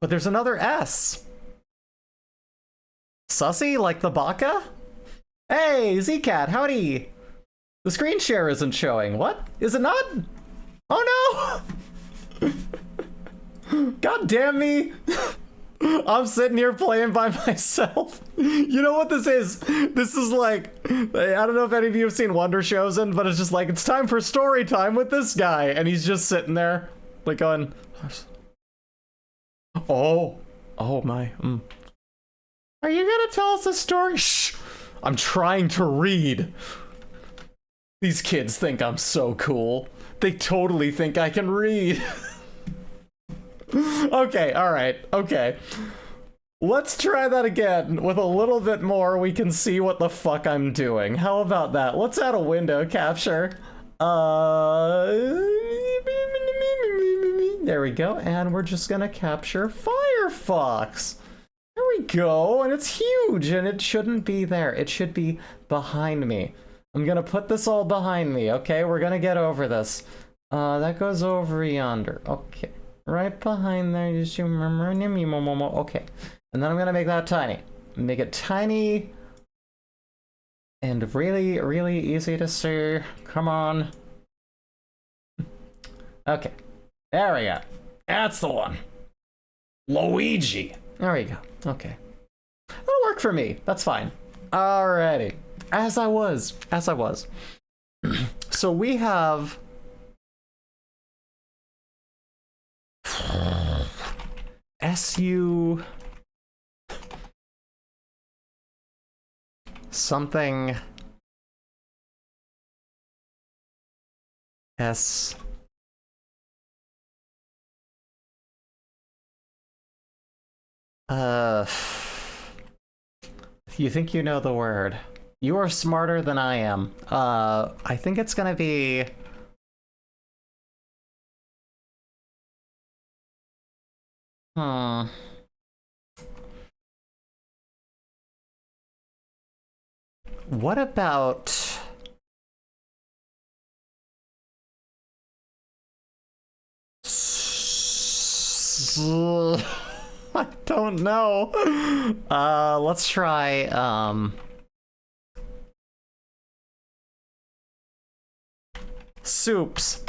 But there's another S. Sussy, like the baka? Hey, Zcat, howdy! The screen share isn't showing. What? Is it not? Oh no! God damn me! I'm sitting here playing by myself. You know what this is? This is like, I don't know if any of you have seen Wonder Chosen, but it's just like, it's time for story time with this guy. And he's just sitting there, like going, oh my. Are you gonna tell us a story? Shh! I'm trying to read. These kids think I'm so cool. They totally think I can read. Okay, alright, okay. Let's try that again. With a little bit more, we can see what the fuck I'm doing. How about that? Let's add a window capture. There we go, and we're just gonna capture Firefox. There we go, and it's huge, and it shouldn't be there. It should be behind me. I'm gonna put this all behind me, okay? We're gonna get over this. That goes over yonder. Okay. Right behind there. Okay. And then I'm gonna make that tiny. Make it tiny. And really, really easy to see. Come on. Okay. There we go. That's the one. Luigi. There we go. Okay. That'll work for me. That's fine. Alrighty. As I was. So we have SU something S you think you know the word. You are smarter than I am. I think it's gonna be what about I don't know. Let's try soups.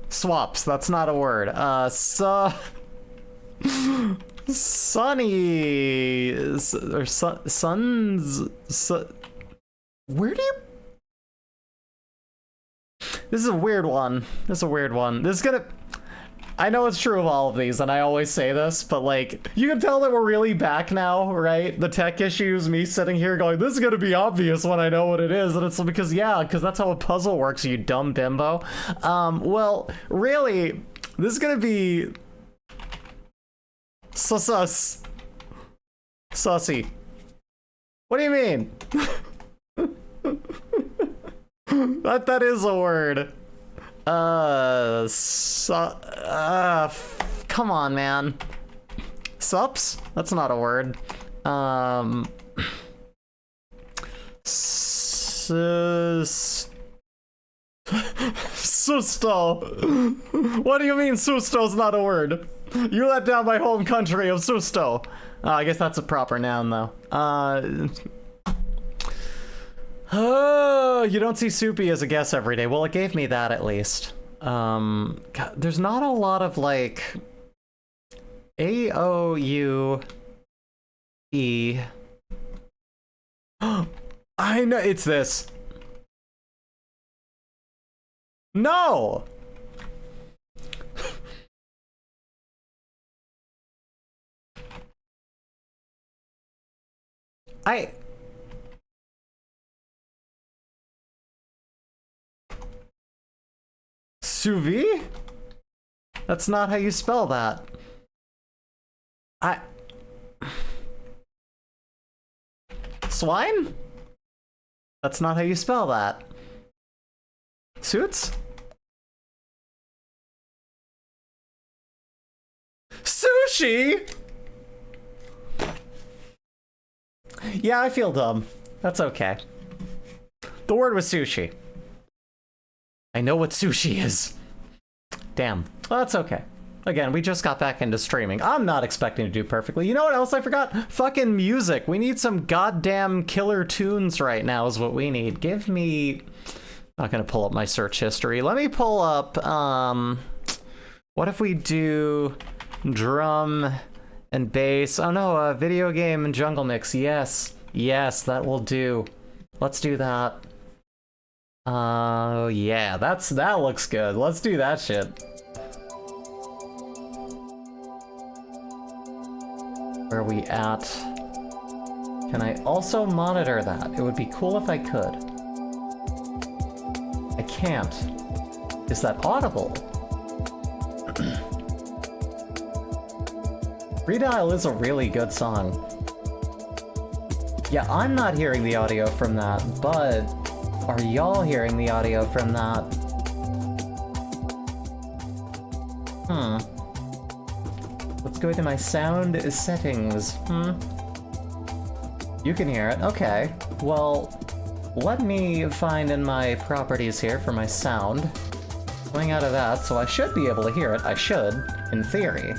Swaps, that's not a word. Sunny or sons. Where do you? This is a weird one. This is gonna. I know it's true of all of these, and I always say this, but like, you can tell that we're really back now, right? The tech issues, me sitting here going, this is gonna be obvious when I know what it is, and it's because that's how a puzzle works, you dumb bimbo. Well, really, this is gonna be Sussy. What do you mean? That is a word. Come on, man. Sups? That's not a word. Susto. What do you mean Susto's not a word? You let down my home country of Susto. I guess that's a proper noun, though. Oh, you don't see Soupy as a guess every day. Well, it gave me that at least. God, there's not a lot of like A-O-U-E. I know it's this. No. Sous vide? That's not how you spell that. Swine? That's not how you spell that. Suits? Sushi? Yeah, I feel dumb. That's okay. The word was sushi. I know what sushi is. Damn. Well, that's okay. Again, we just got back into streaming. I'm not expecting to do perfectly. You know what else I forgot? Fucking music. We need some goddamn killer tunes right now is what we need. Give me... Not gonna pull up my search history. Let me pull up, what if we do drum and bass? Oh no, video game and jungle mix. Yes. Yes, that will do. Let's do that. Oh yeah, that looks good. Let's do that shit. Where are we at? Can I also monitor that? It would be cool if I could. I can't. Is that audible? Redial is a really good song. Yeah, I'm not hearing the audio from that, but are y'all hearing the audio from that? Let's go to my sound settings. You can hear it. Okay. Well, let me find in my properties here for my sound. Going out of that, so I should be able to hear it. I should, in theory.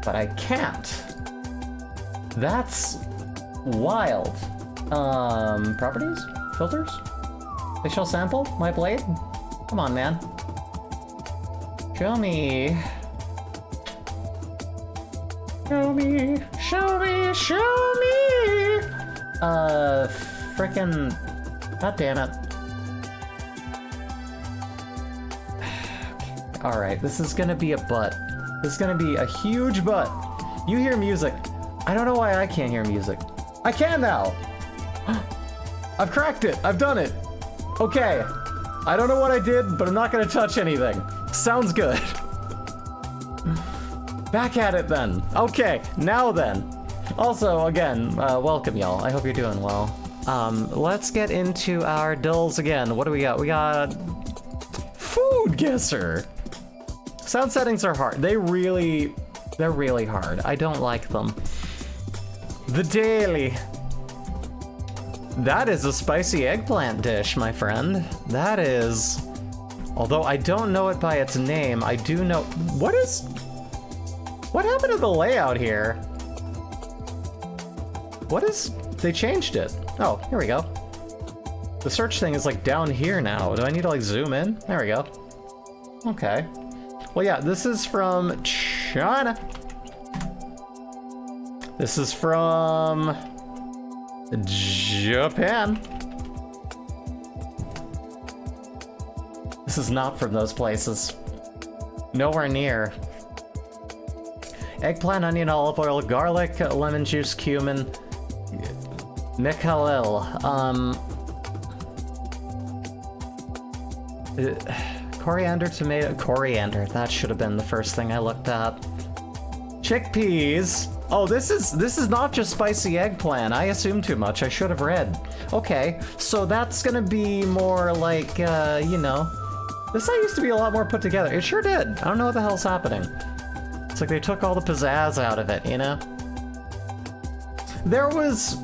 But I can't. That's wild. Properties? Filters? Facial sample? My blade? Come on, man. Show me. Show me. Show me. Show me. Frickin'. God damn it. Alright, this is gonna be a butt. This is gonna be a huge butt. You hear music. I don't know why I can't hear music. I can now! I've cracked it! I've done it! Okay. I don't know what I did, but I'm not gonna touch anything. Sounds good. Back at it then. Okay, now then. Also, again, welcome y'all. I hope you're doing well. Let's get into our Dles again. What do we got? We got... Worldguesser! Sound settings are hard. They're really hard. I don't like them. The daily. That is a spicy eggplant dish, my friend. That is... Although I don't know it by its name, I do know... What happened to the layout here? What is... They changed it. Oh, here we go. The search thing is like down here now. Do I need to like zoom in? There we go. Okay. Well, yeah, this is from China. This is from Japan. This is not from those places. Nowhere near. Eggplant, onion, olive oil, garlic, lemon juice, cumin, Mikhail. Coriander, tomato, coriander. That should have been the first thing I looked at. Chickpeas. Oh, this is not just spicy eggplant. I assumed too much. I should have read. Okay, so that's gonna be more like, you know, this used to be a lot more put together. It sure did. I don't know what the hell's happening. It's like they took all the pizzazz out of it, you know? There was...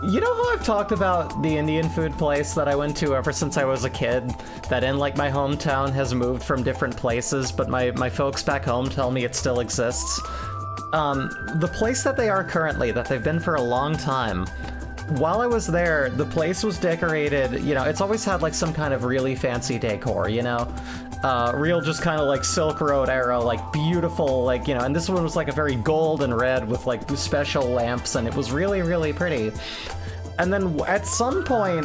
You know how I've talked about the Indian food place that I went to ever since I was a kid? That in, like, my hometown has moved from different places, but my folks back home tell me it still exists. The place that they are currently, that they've been for a long time, while I was there, the place was decorated, you know, it's always had, like, some kind of really fancy decor, you know? Real just kind of, like, Silk Road era, like, beautiful, like, you know, and this one was, like, a very gold and red with, like, special lamps, and it was really, really pretty. And then at some point,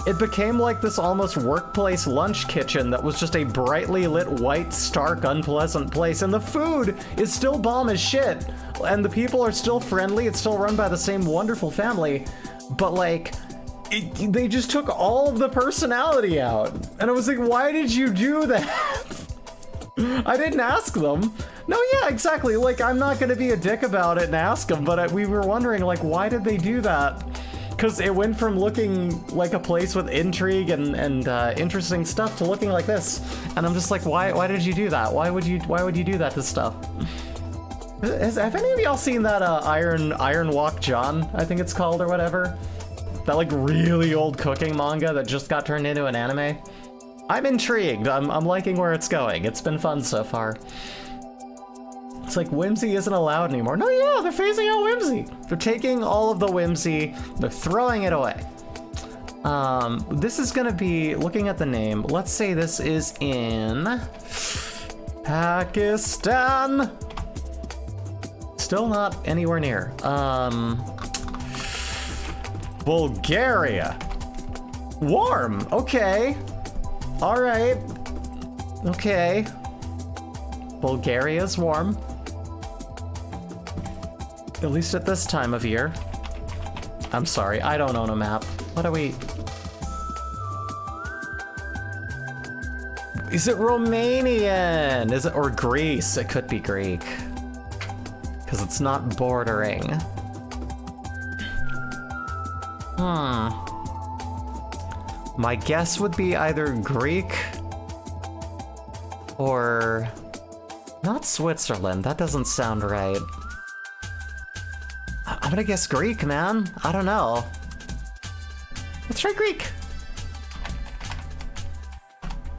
it became like this almost workplace lunch kitchen that was just a brightly lit, white, stark, unpleasant place, and the food is still bomb as shit, and the people are still friendly, it's still run by the same wonderful family, but, like, they just took all of the personality out. And I was like, why did you do that? I didn't ask them. No, yeah, exactly. Like, I'm not gonna be a dick about it and ask them, but we were wondering, like, why did they do that? Because it went from looking like a place with intrigue and interesting stuff to looking like this. And I'm just like, why did you do that? Why would you do that to stuff? Have any of y'all seen that Iron Walk John, I think it's called, or whatever? That, like, really old cooking manga that just got turned into an anime? I'm intrigued. I'm liking where it's going. It's been fun so far. It's like whimsy isn't allowed anymore. No, yeah, they're phasing out whimsy. They're taking all of the whimsy, they're throwing it away. This is gonna be, looking at the name, let's say this is in Pakistan. Still not anywhere near. Bulgaria. Warm, okay. All right, okay. Bulgaria's warm. At least at this time of year. I'm sorry, I don't own a map. What are we... Is it Romanian? Is it, or Greece? It could be Greek. Because it's not bordering. My guess would be either Greek or... Not Switzerland, that doesn't sound right. I'm gonna guess Greek, man. I don't know. Let's try Greek.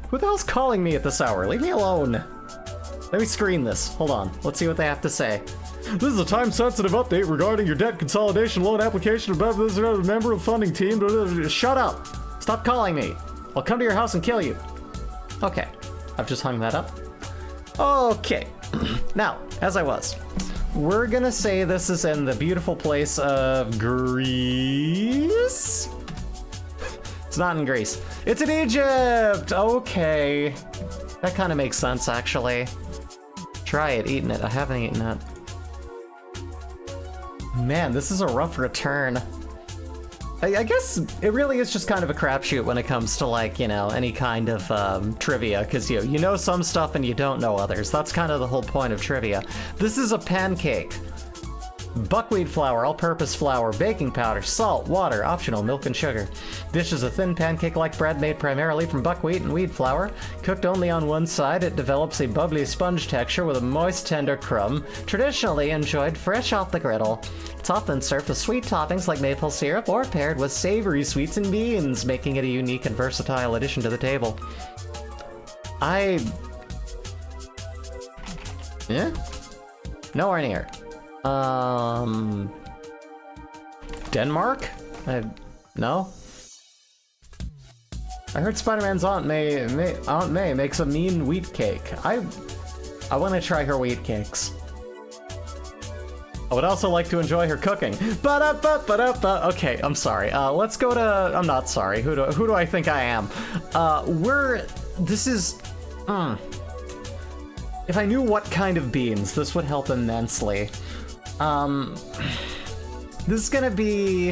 Who the hell's calling me at this hour? Leave me alone. Let me screen this. Hold on. Let's see what they have to say. This is a time-sensitive update regarding your debt consolidation loan application about this member of the funding team. Shut up. Stop calling me. I'll come to your house and kill you. Okay. I've just hung that up. Okay. Now, as I was, we're gonna say this is in the beautiful place of Greece. It's not in Greece. It's in Egypt! Okay. That kind of makes sense, actually. Try it, eating it. I haven't eaten it. Man, this is a rough return. I guess it really is just kind of a crapshoot when it comes to, like, you know, any kind of trivia, because you know some stuff and you don't know others. That's kind of the whole point of trivia. This is a pancake. Buckwheat flour, all-purpose flour, baking powder, salt, water, optional, milk and sugar. Dish is a thin pancake-like bread made primarily from buckwheat and wheat flour. Cooked only on one side, it develops a bubbly sponge texture with a moist, tender crumb. Traditionally enjoyed fresh off the griddle. It's often served with sweet toppings like maple syrup or paired with savory sweets and beans, making it a unique and versatile addition to the table. Yeah? Nowhere near. Denmark? No? I heard Spider-Man's Aunt May makes a mean wheat cake. I want to try her wheat cakes. I would also like to enjoy her cooking. Ba-da-ba-ba-da-ba. Okay, I'm sorry. Let's go to... I'm not sorry. Who do I think I am? This is... If I knew what kind of beans, this would help immensely. This is gonna be...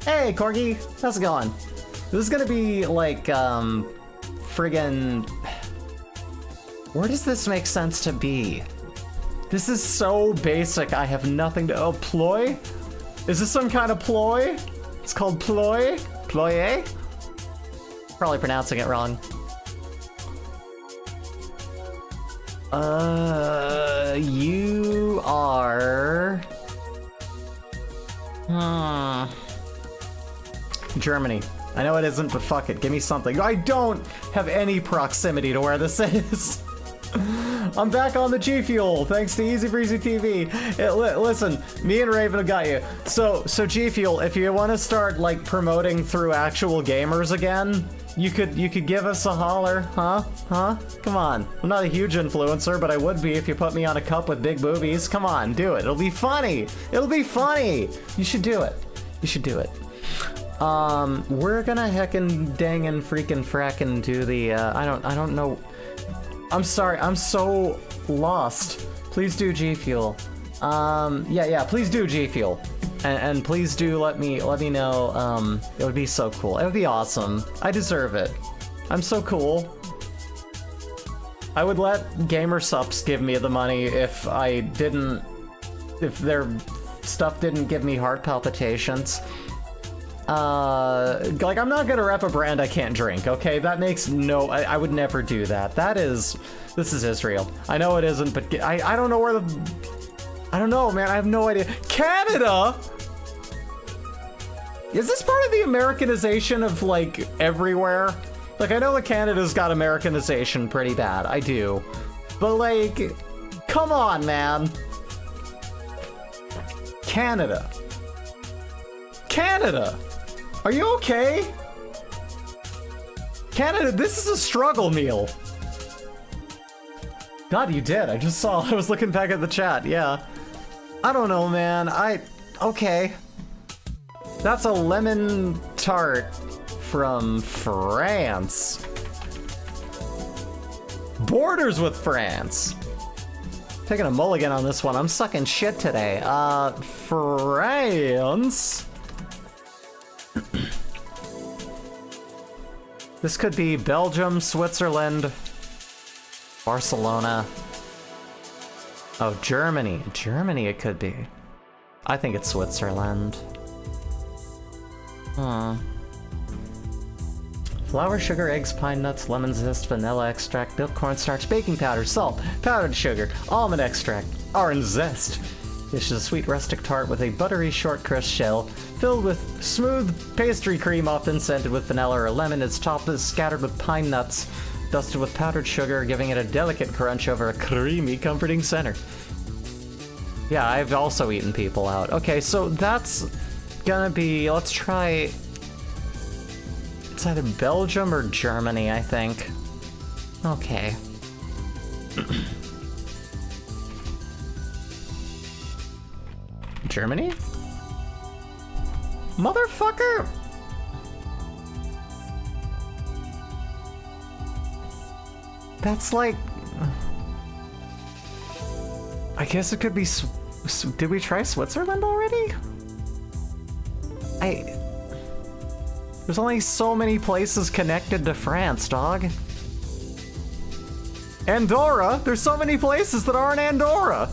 Hey, Corgi! How's it going? This is gonna be, like, friggin'... Where does this make sense to be? This is so basic, I have nothing to... Oh, ploy? Is this some kind of ploy? It's called ploy? Ployer? Probably pronouncing it wrong. You are... Germany. I know it isn't, but fuck it. Give me something. I don't have any proximity to where this is. I'm back on the G Fuel, thanks to Easy Breezy TV. Listen, me and Raven have got you. So G Fuel, if you want to start like promoting through actual gamers again, you could give us a holler, huh? Come on. I'm not a huge influencer, but I would be if you put me on a cup with big boobies. Come on, do it. It'll be funny. It'll be funny. You should do it. You should do it. We're gonna heckin' dangin' freaking frackin' do the, I don't know. I'm sorry, I'm so lost. Please do G Fuel. Yeah, please do G Fuel. And please do let me know, it would be so cool. It would be awesome. I deserve it. I'm so cool. I would let Gamer Sups give me the money if their stuff didn't give me heart palpitations. Like, I'm not gonna rep a brand I can't drink, okay? That makes no... I would never do that. This is Israel. I know it isn't, but I don't know where the... I don't know, man. I have no idea. Canada?! Is this part of the Americanization of, like, everywhere? Like, I know that Canada's got Americanization pretty bad. I do. But, like, come on, man. Canada. Canada! Are you okay? Canada, this is a struggle meal. God, you did. I just saw. I was looking back at the chat. Yeah. I don't know, man. Okay. That's a lemon tart from France. Borders with France. Taking a mulligan on this one. I'm sucking shit today. France. This could be Belgium, Switzerland, Barcelona. Oh, Germany. Germany it could be. I think it's Switzerland. Huh. Flour, sugar, eggs, pine nuts, lemon zest, vanilla extract, milk, cornstarch, baking powder, salt, powdered sugar, almond extract, orange zest. This is a sweet rustic tart with a buttery short crust shell, filled with smooth pastry cream often scented with vanilla or lemon. Its top is scattered with pine nuts, dusted with powdered sugar, giving it a delicate crunch over a creamy, comforting center. Yeah, I've also eaten people out. Okay, so that's gonna be, let's try, it's either Belgium or Germany, I think. Okay. Germany? Motherfucker! That's like... I guess it could be... Did we try Switzerland already? There's only so many places connected to France, dog. Andorra? There's so many places that aren't Andorra!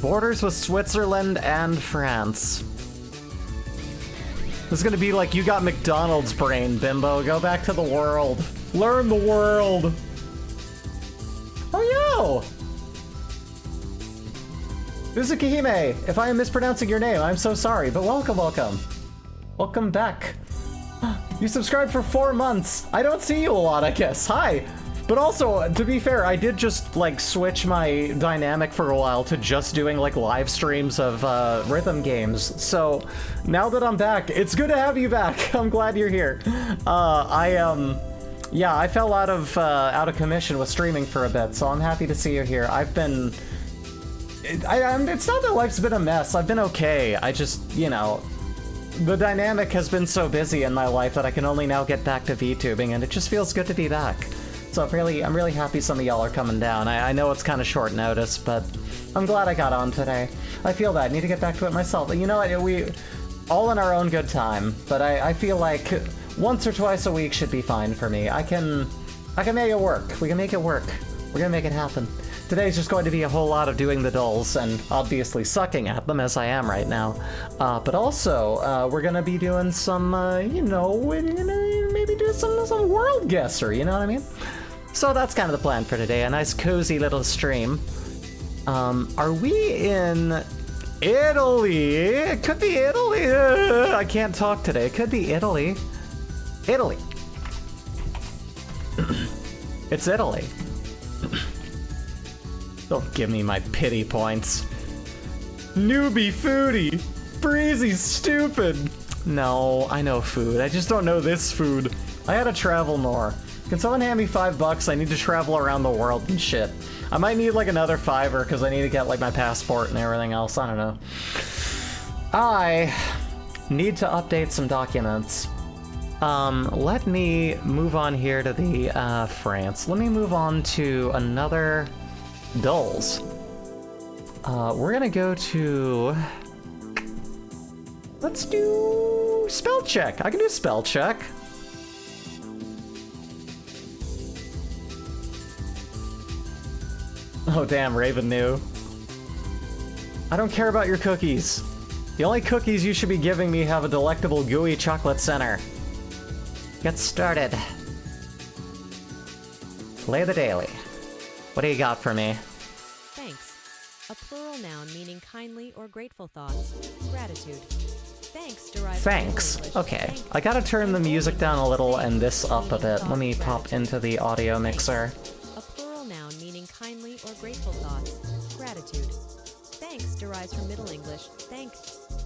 Borders with Switzerland and France. This is gonna be like, you got McDonald's brain, bimbo. Go back to the world. Learn the world. Oh, yo! Uzukihime, if I am mispronouncing your name, I'm so sorry, but welcome, welcome. Welcome back. You subscribed for 4 months. I don't see you a lot, I guess. Hi. But also, to be fair, I did just, like, switch my dynamic for a while to just doing, like, live streams of rhythm games. So, now that I'm back, it's good to have you back. I'm glad you're here. Yeah, I fell out of commission with streaming for a bit, so I'm happy to see you here. I've been... it's not that life's been a mess. I've been okay. I just, you know... The dynamic has been so busy in my life that I can only now get back to VTubing, and it just feels good to be back. So I'm really happy some of y'all are coming down. I know it's kind of short notice, but I'm glad I got on today. I feel that. I need to get back to it myself. You know what? We all in our own good time, but I feel like once or twice a week should be fine for me. I can make it work. We can make it work. We're gonna make it happen. Today's just going to be a whole lot of doing the dulls and obviously sucking at them as I am right now. But also, we're gonna be doing some, you know, we're gonna maybe do some Worldguesser, you know what I mean? So that's kind of the plan for today, a nice cozy little stream. Are we in Italy? It could be Italy. I can't talk today. It could be Italy. Italy. It's Italy. Don't give me my pity points. Newbie foodie. Breezy's stupid. No, I know food. I just don't know this food. I gotta travel more. Can someone hand me $5? I need to travel around the world and shit. I might need like another $5 because I need to get like my passport and everything else. I don't know. I need to update some documents. Let me move on here to the France. Let me move on to another Dles. We're gonna go to... Let's do spell check. I can do spell check. Oh damn, Raven knew. I don't care about your cookies. The only cookies you should be giving me have a delectable gooey chocolate center. Get started. Play the daily. What do you got for me? Thanks. A plural noun meaning kindly or grateful thoughts. Gratitude. Thanks derives from Thanks. English. Okay. Thank. I gotta turn the music down a little and this up a Meaning bit. thought, Let me pop gratitude. into the audio mixer. A plural noun meaning kindly or grateful thoughts. Gratitude. Thanks derives from Middle English. Thank.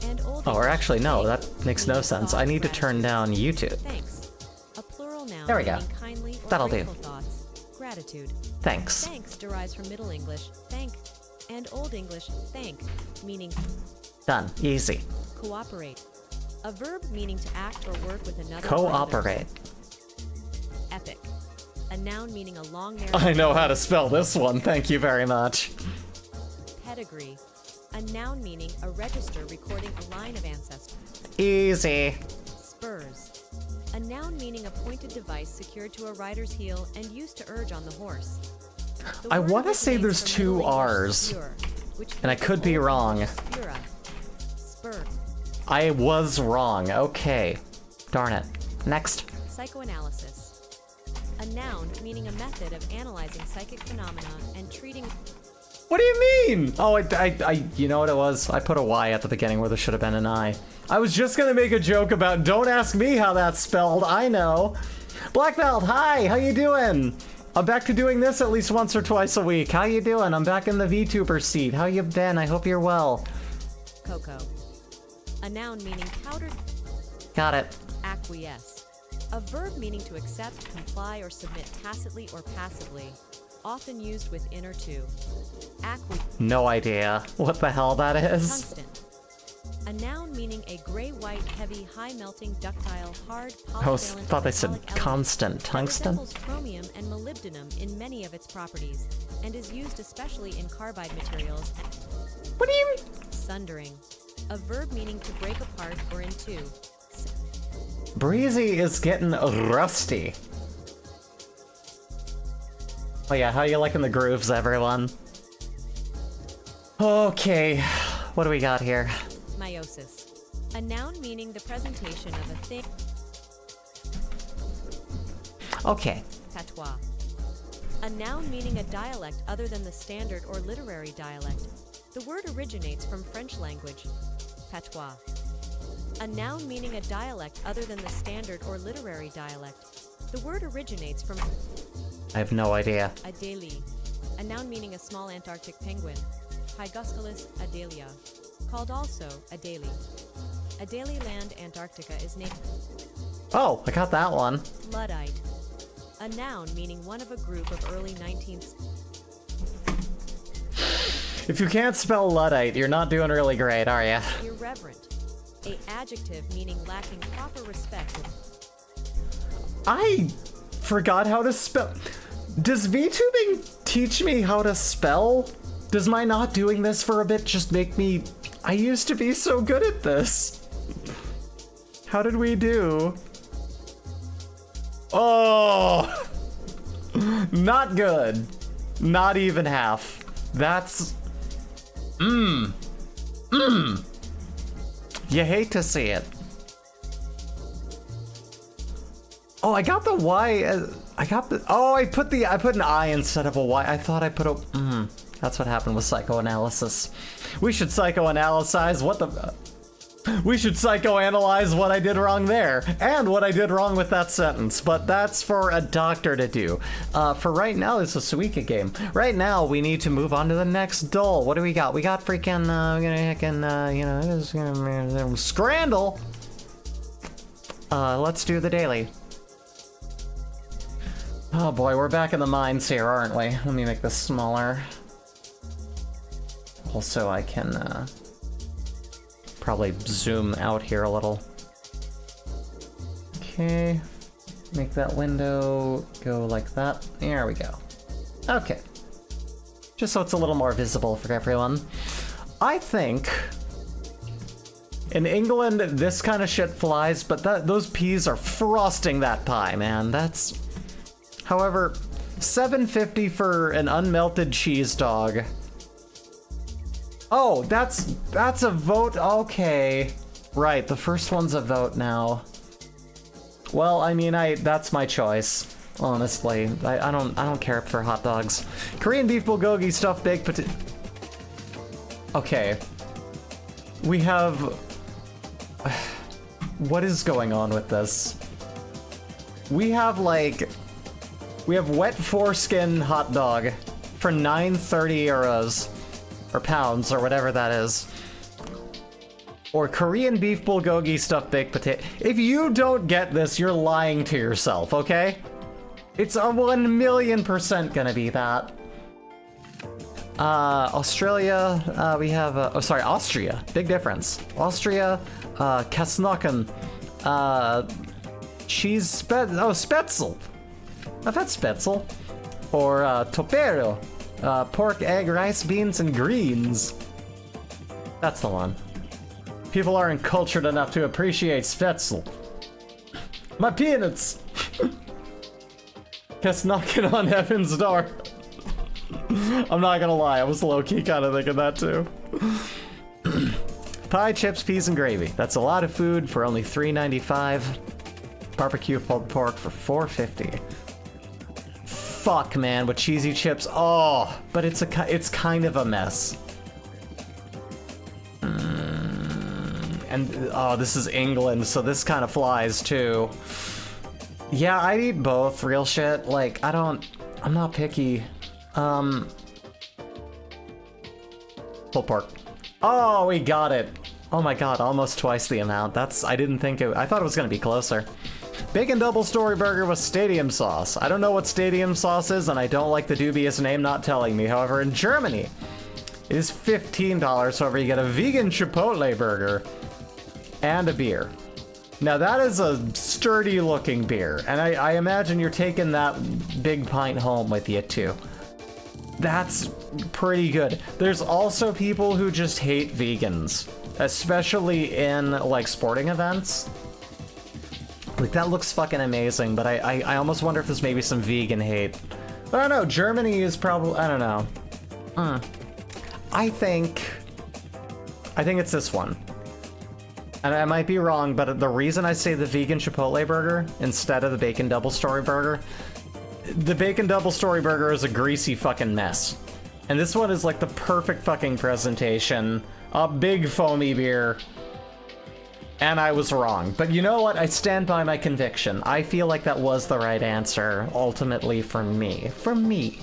And Old Oh, or English. actually, no, Thank, that makes no meaning sense. thought, I need to turn gratitude. down YouTube. Thanks. A plural noun There we go. meaning kindly or That'll do. grateful thoughts. Gratitude. Thanks. Thanks derives from Middle English. Thank. And Old English. Thank, meaning Done. Easy. cooperate. A verb meaning to act or work with another. Cooperate. Epic. A noun meaning a long narrative. I know how to spell this one, thank you very much. Pedigree. A noun meaning a register recording a line of ancestry. Easy. Spurs. A noun meaning a pointed device secured to a rider's heel and used to urge on the horse. The I word wanna say originates there's from Middle 2 English Rs, spur, which and I comes could from be Old wrong. English spura. Spur. I was wrong. Okay. Darn it. Next. Psychoanalysis. A noun meaning a method of analyzing psychic phenomena and treating. What do you mean? Oh, you know what it was? I put a Y at the beginning where there should have been an I. I was just gonna make a joke about don't ask me how that's spelled, I know. Black Belt, hi, how you doing? I'm back to doing this at least once or twice a week. How you doing? I'm back in the VTuber seat. How you been? I hope you're well. Cocoa. A noun meaning powdered. Got it. Acquiesce. A verb meaning to accept, comply, or submit tacitly or passively, often used with in or to. No idea what the hell that is. Tungsten. A noun meaning a gray-white, heavy, high-melting, ductile, hard, I polyvalent, thought they said metallic element constant that tungsten. resembles chromium and molybdenum in many of its properties, and is used especially in carbide materials. What do you... Sundering. A verb meaning to break apart or in two. Breezy is getting rusty. Oh yeah, how you liking the grooves, everyone? Okay, what do we got here? Meiosis. A noun meaning the presentation of a thing. Okay. Patois. A noun meaning a dialect other than the standard or literary dialect. The word originates from French language. Patois. A noun meaning a dialect other than the standard or literary dialect. The word originates from. I have no idea. Adélie. A noun meaning a small Antarctic penguin. Hygoscelis adelia. Called also Adélie. Adélie Land, Antarctica is named. Oh, I got that one. Luddite. A noun meaning one of a group of early 19th. If you can't spell Luddite, you're not doing really great, are ya? Irreverent. A adjective meaning lacking proper respect. I forgot how to spell. Does VTubing teach me how to spell? Does my not doing this for a bit just make me... I used to be so good at this. How did we do? Oh! Not good. Not even half. That's... You hate to see it. Oh, I got the Y. I got the... Oh, I put an I instead of a Y. I thought I put a... That's what happened with psychoanalysis. We should psychoanalyze what the... We should psychoanalyze what I did wrong there, and what I did wrong with that sentence, but that's for a doctor to do. For right now, it's a Suika game. Right now, we need to move on to the next duel. What do we got? We got freaking, Scrandle! Let's do the daily. Oh boy, we're back in the mines here, aren't we? Let me make this smaller. Also, I can, probably zoom out here a little. Okay, make that window go like that. There we go. Okay. Just so it's a little more visible for everyone. I think in England this kind of shit flies, but those peas are frosting that pie, man. That's... However, $7.50 for an unmelted cheese dog. Oh, that's a vote. Okay. Right, the first one's a vote now. Well, I mean, that's my choice. honestly. I don't care for hot dogs. Korean beef bulgogi stuffed baked potato. Okay. We have... What is going on with this? We have, like... We have wet foreskin hot dog for 930 euros. Or pounds, or whatever that is. Or Korean beef bulgogi stuffed baked potato. If you don't get this, you're lying to yourself, okay? It's a 1,000,000% gonna be that. Australia, we have, oh sorry, Austria, big difference. Austria, Kasnaken, cheese Spätzle. I've had Spätzle. Or, Topero, pork, egg, rice, beans, and greens. That's the one. People aren't cultured enough to appreciate Spätzle. My peanuts! Just knocking on heaven's door. I'm not gonna lie, I was low-key kind of thinking that too. Pie, chips, peas, and gravy. That's a lot of food for only $3.95. Barbecue pulled pork for $4.50. Fuck, man, with cheesy chips. Oh, but it's kind of a mess. And oh, this is England, so this kind of flies too. Yeah, I'd eat both, real shit. Like, I'm not picky. Pulled pork. Oh, we got it. Oh my god, almost twice the amount. I thought it was gonna be closer. Bacon double story burger with stadium sauce. I don't know what stadium sauce is, and I don't like the dubious name not telling me. However, in Germany, it is $15. However, you get a vegan Chipotle burger and a beer. Now that is a sturdy looking beer, and I imagine you're taking that big pint home with you too. That's pretty good. There's also people who just hate vegans, especially in like sporting events. Like, that looks fucking amazing, but I almost wonder if there's maybe some vegan hate. But I don't know, Germany is probably, I don't know. I think it's this one. And I might be wrong, but the reason I say the vegan Chipotle burger instead of the bacon double story burger, the bacon double story burger is a greasy fucking mess. And this one is like the perfect fucking presentation. A big foamy beer. And I was wrong. But you know what? I stand by my conviction. I feel like that was the right answer, ultimately, for me. For me.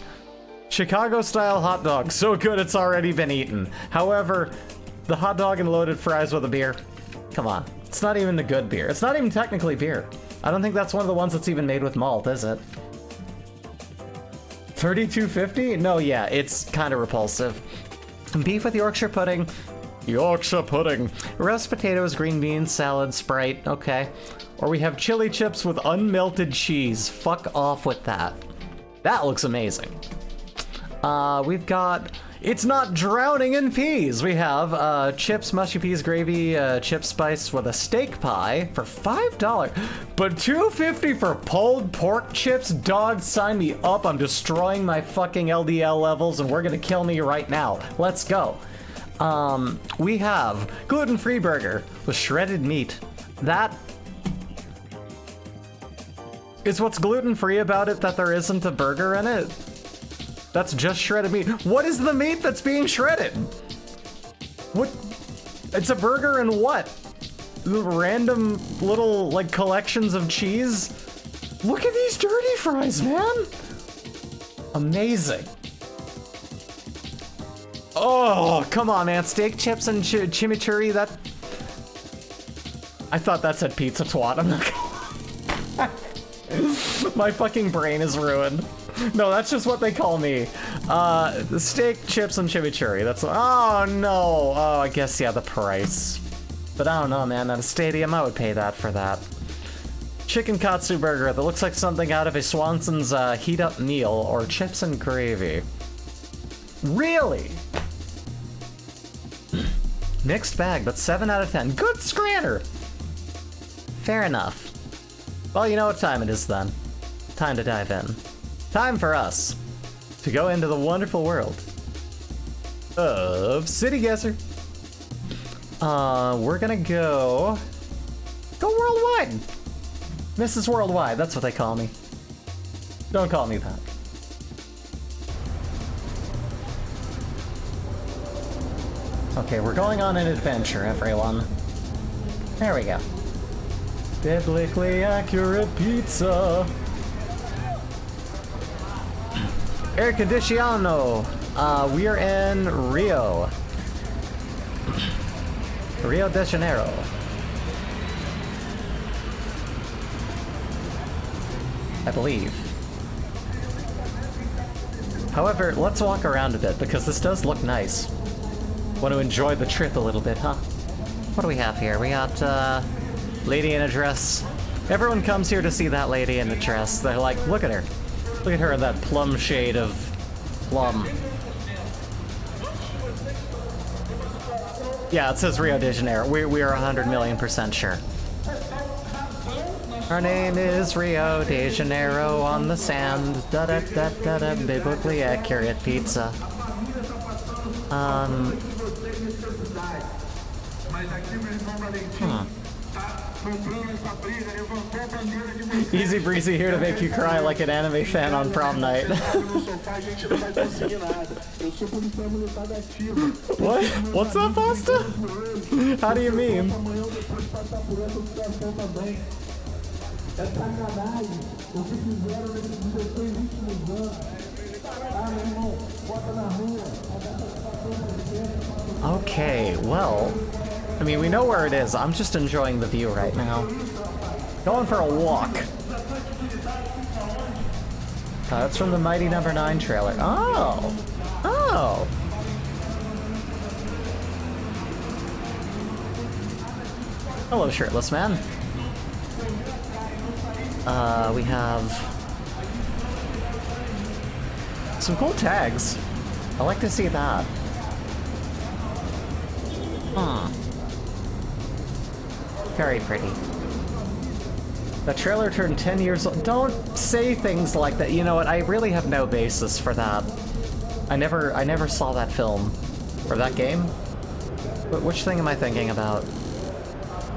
Chicago-style hot dog. So good it's already been eaten. However, the hot dog and loaded fries with a beer. Come on. It's not even the good beer. It's not even technically beer. I don't think that's one of the ones that's even made with malt, is it? $32.50? No, yeah, it's kind of repulsive. Beef with Yorkshire pudding. Yorkshire pudding. Roast potatoes, green beans, salad, Sprite. Okay. Or we have chili chips with unmelted cheese. Fuck off with that. That looks amazing. We've got... It's not drowning in peas. We have chips, mushy peas, gravy, chip spice with a steak pie for $5. But $2.50 for pulled pork chips? Dog, sign me up. I'm destroying my fucking LDL levels and we're gonna kill me right now. Let's go. We have gluten-free burger with shredded meat. That is what's gluten-free about it, that there isn't a burger in it. That's just shredded meat. What is the meat that's being shredded? What? It's a burger and what? Random little, like, collections of cheese? Look at these dirty fries, man! Amazing. Oh, come on, man. Steak chips and chimichurri, that... I thought that said pizza twat. I'm not gonna... My fucking brain is ruined. No, that's just what they call me. The steak, chips, and chimichurri. That's... Oh, no. Oh, I guess, yeah, the price. But I don't know, man. At a stadium, I would pay that for that. Chicken katsu burger that looks like something out of a Swanson's heat-up meal, or chips and gravy. Really? Mixed bag, but 7 out of 10. Good scranner! Fair enough. Well, you know what time it is then. Time to dive in. Time for us to go into the wonderful world of City Guesser. We're gonna go worldwide. Mrs. Worldwide, that's what they call me. Don't call me that. Okay, we're going on an adventure, everyone. There we go. Biblically accurate pizza. Air condicionado. We are in Rio. Rio de Janeiro. I believe. However, let's walk around a bit because this does look nice. Want to enjoy the trip a little bit, huh? What do we have here? We got, lady in a dress. Everyone comes here to see that lady in a dress. They're like, look at her. Look at her in that plum shade of plum. Yeah, it says Rio de Janeiro. We are 100,000,000% sure. Our name is Rio de Janeiro on the sand. Da da da da da. Biblically accurate pizza. Easy breezy here to make you cry like an anime fan on prom night. What? What's that, pasta? How do you mean? Okay, well, I mean, we know where it is. I'm just enjoying the view right now. Going for a walk. That's from the Mighty Number 9 trailer. Oh! Oh! Hello, shirtless man. We have some cool tags. I like to see that. Huh. Very pretty. The trailer turned 10 years old. Don't say things like that. You know what? I really have no basis for that. I never saw that film. Or that game? Which thing am I thinking about?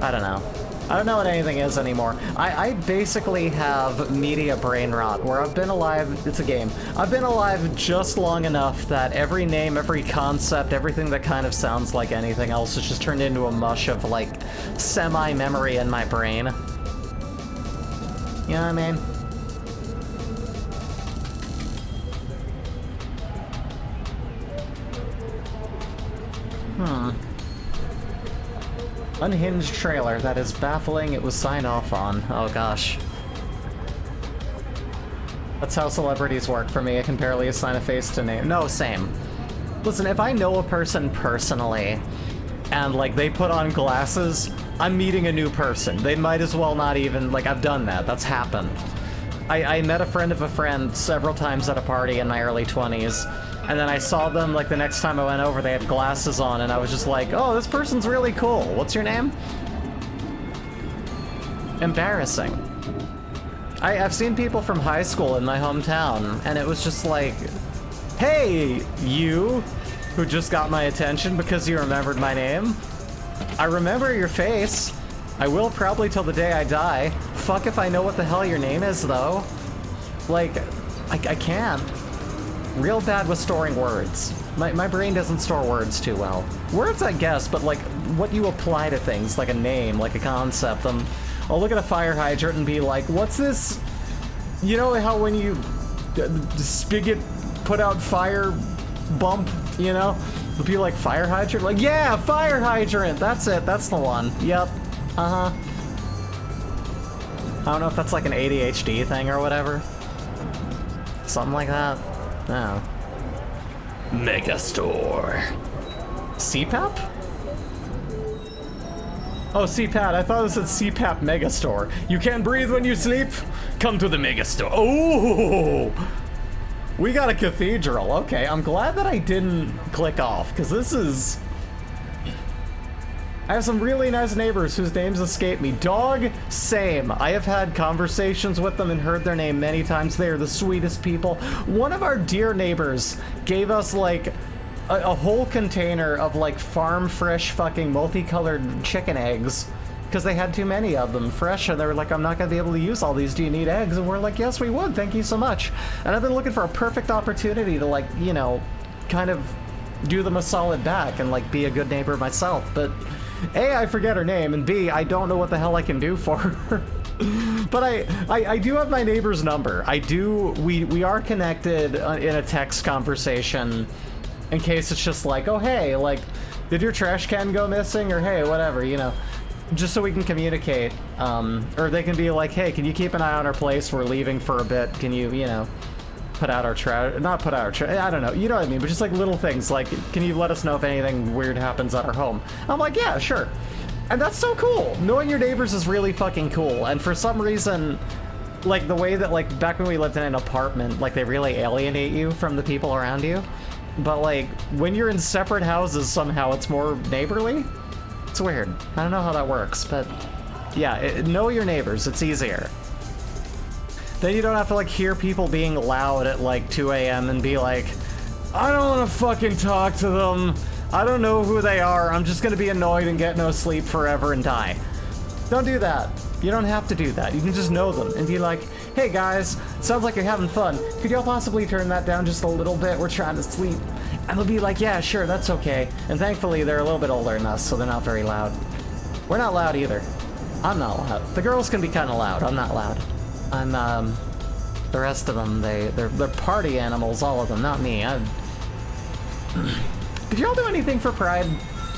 I don't know. I don't know what anything is anymore. I basically have media brain rot, where I've been alive, it's a game, I've been alive just long enough that every name, every concept, everything that kind of sounds like anything else is just turned into a mush of, like, semi-memory in my brain. You know what I mean? Unhinged trailer that is baffling. It was signed off on. Oh gosh. That's how celebrities work for me. I can barely assign a face to name. No, same. Listen, if I know a person personally and like they put on glasses, I'm meeting a new person. They might as well not even, like, I've done that. That's happened. I met a friend of a friend several times at a party in my early 20s. And then I saw them, like, the next time I went over, they had glasses on, and I was just like, oh, this person's really cool. What's your name? Embarrassing. I've seen people from high school in my hometown, and it was just like, hey, you, who just got my attention because you remembered my name. I remember your face. I will probably till the day I die. Fuck if I know what the hell your name is, though. Like, I can't. Real bad with storing words. My brain doesn't store words too well. Words, I guess, but like what you apply to things, like a name, like a concept. I'll look at a fire hydrant and be like, what's this? You know how when you spigot put out fire bump, you know? It'll be like fire hydrant? Like, yeah, fire hydrant! That's it, that's the one. Yep. Uh-huh. I don't know if that's like an ADHD thing or whatever. Something like that. Oh. Megastore. CPAP? Oh, CPAP. I thought it said CPAP Megastore. You can't breathe when you sleep? Come to the Megastore. Oh! We got a cathedral. Okay, I'm glad that I didn't click off, because this is... I have some really nice neighbors whose names escape me. Dog, same. I have had conversations with them and heard their name many times. They are the sweetest people. One of our dear neighbors gave us, like, a whole container of, like, farm fresh fucking multicolored chicken eggs because they had too many of them fresh, and they were like, I'm not going to be able to use all these, do you need eggs? And we're like, yes, we would, thank you so much. And I've been looking for a perfect opportunity to, like, you know, kind of do them a solid back and, like, be a good neighbor myself. But A, I forget her name, and B, I don't know what the hell I can do for her. But I do have my neighbor's number. We are connected in a text conversation in case it's just like, oh, hey, like, did your trash can go missing? Or hey, whatever, you know. Just so we can communicate, or they can be like, hey, can you keep an eye on our place? We're leaving for a bit. Can you, you know, put out our trash? Not put out our trash. I don't know. You know what I mean? But just like little things, like, can you let us know if anything weird happens at our home? I'm like, yeah, sure. And that's so cool. Knowing your neighbors is really fucking cool. And for some reason, like the way that, like, back when we lived in an apartment, like, they really alienate you from the people around you. But like when you're in separate houses, somehow it's more neighborly. It's weird. I don't know how that works, but yeah, know your neighbors. It's easier. Then you don't have to, like, hear people being loud at, like, 2 a.m. and be like, I don't want to fucking talk to them. I don't know who they are. I'm just going to be annoyed and get no sleep forever and die. Don't do that. You don't have to do that. You can just know them and be like, hey guys, sounds like you're having fun. Could y'all possibly turn that down just a little bit? We're trying to sleep. And they'll be like, yeah, sure, that's okay. And thankfully, they're a little bit older than us, so they're not very loud. We're not loud either. I'm not loud. The girls can be kind of loud. I'm not loud. I'm, the rest of them, they're party animals, all of them, not me. Did y'all do anything for Pride?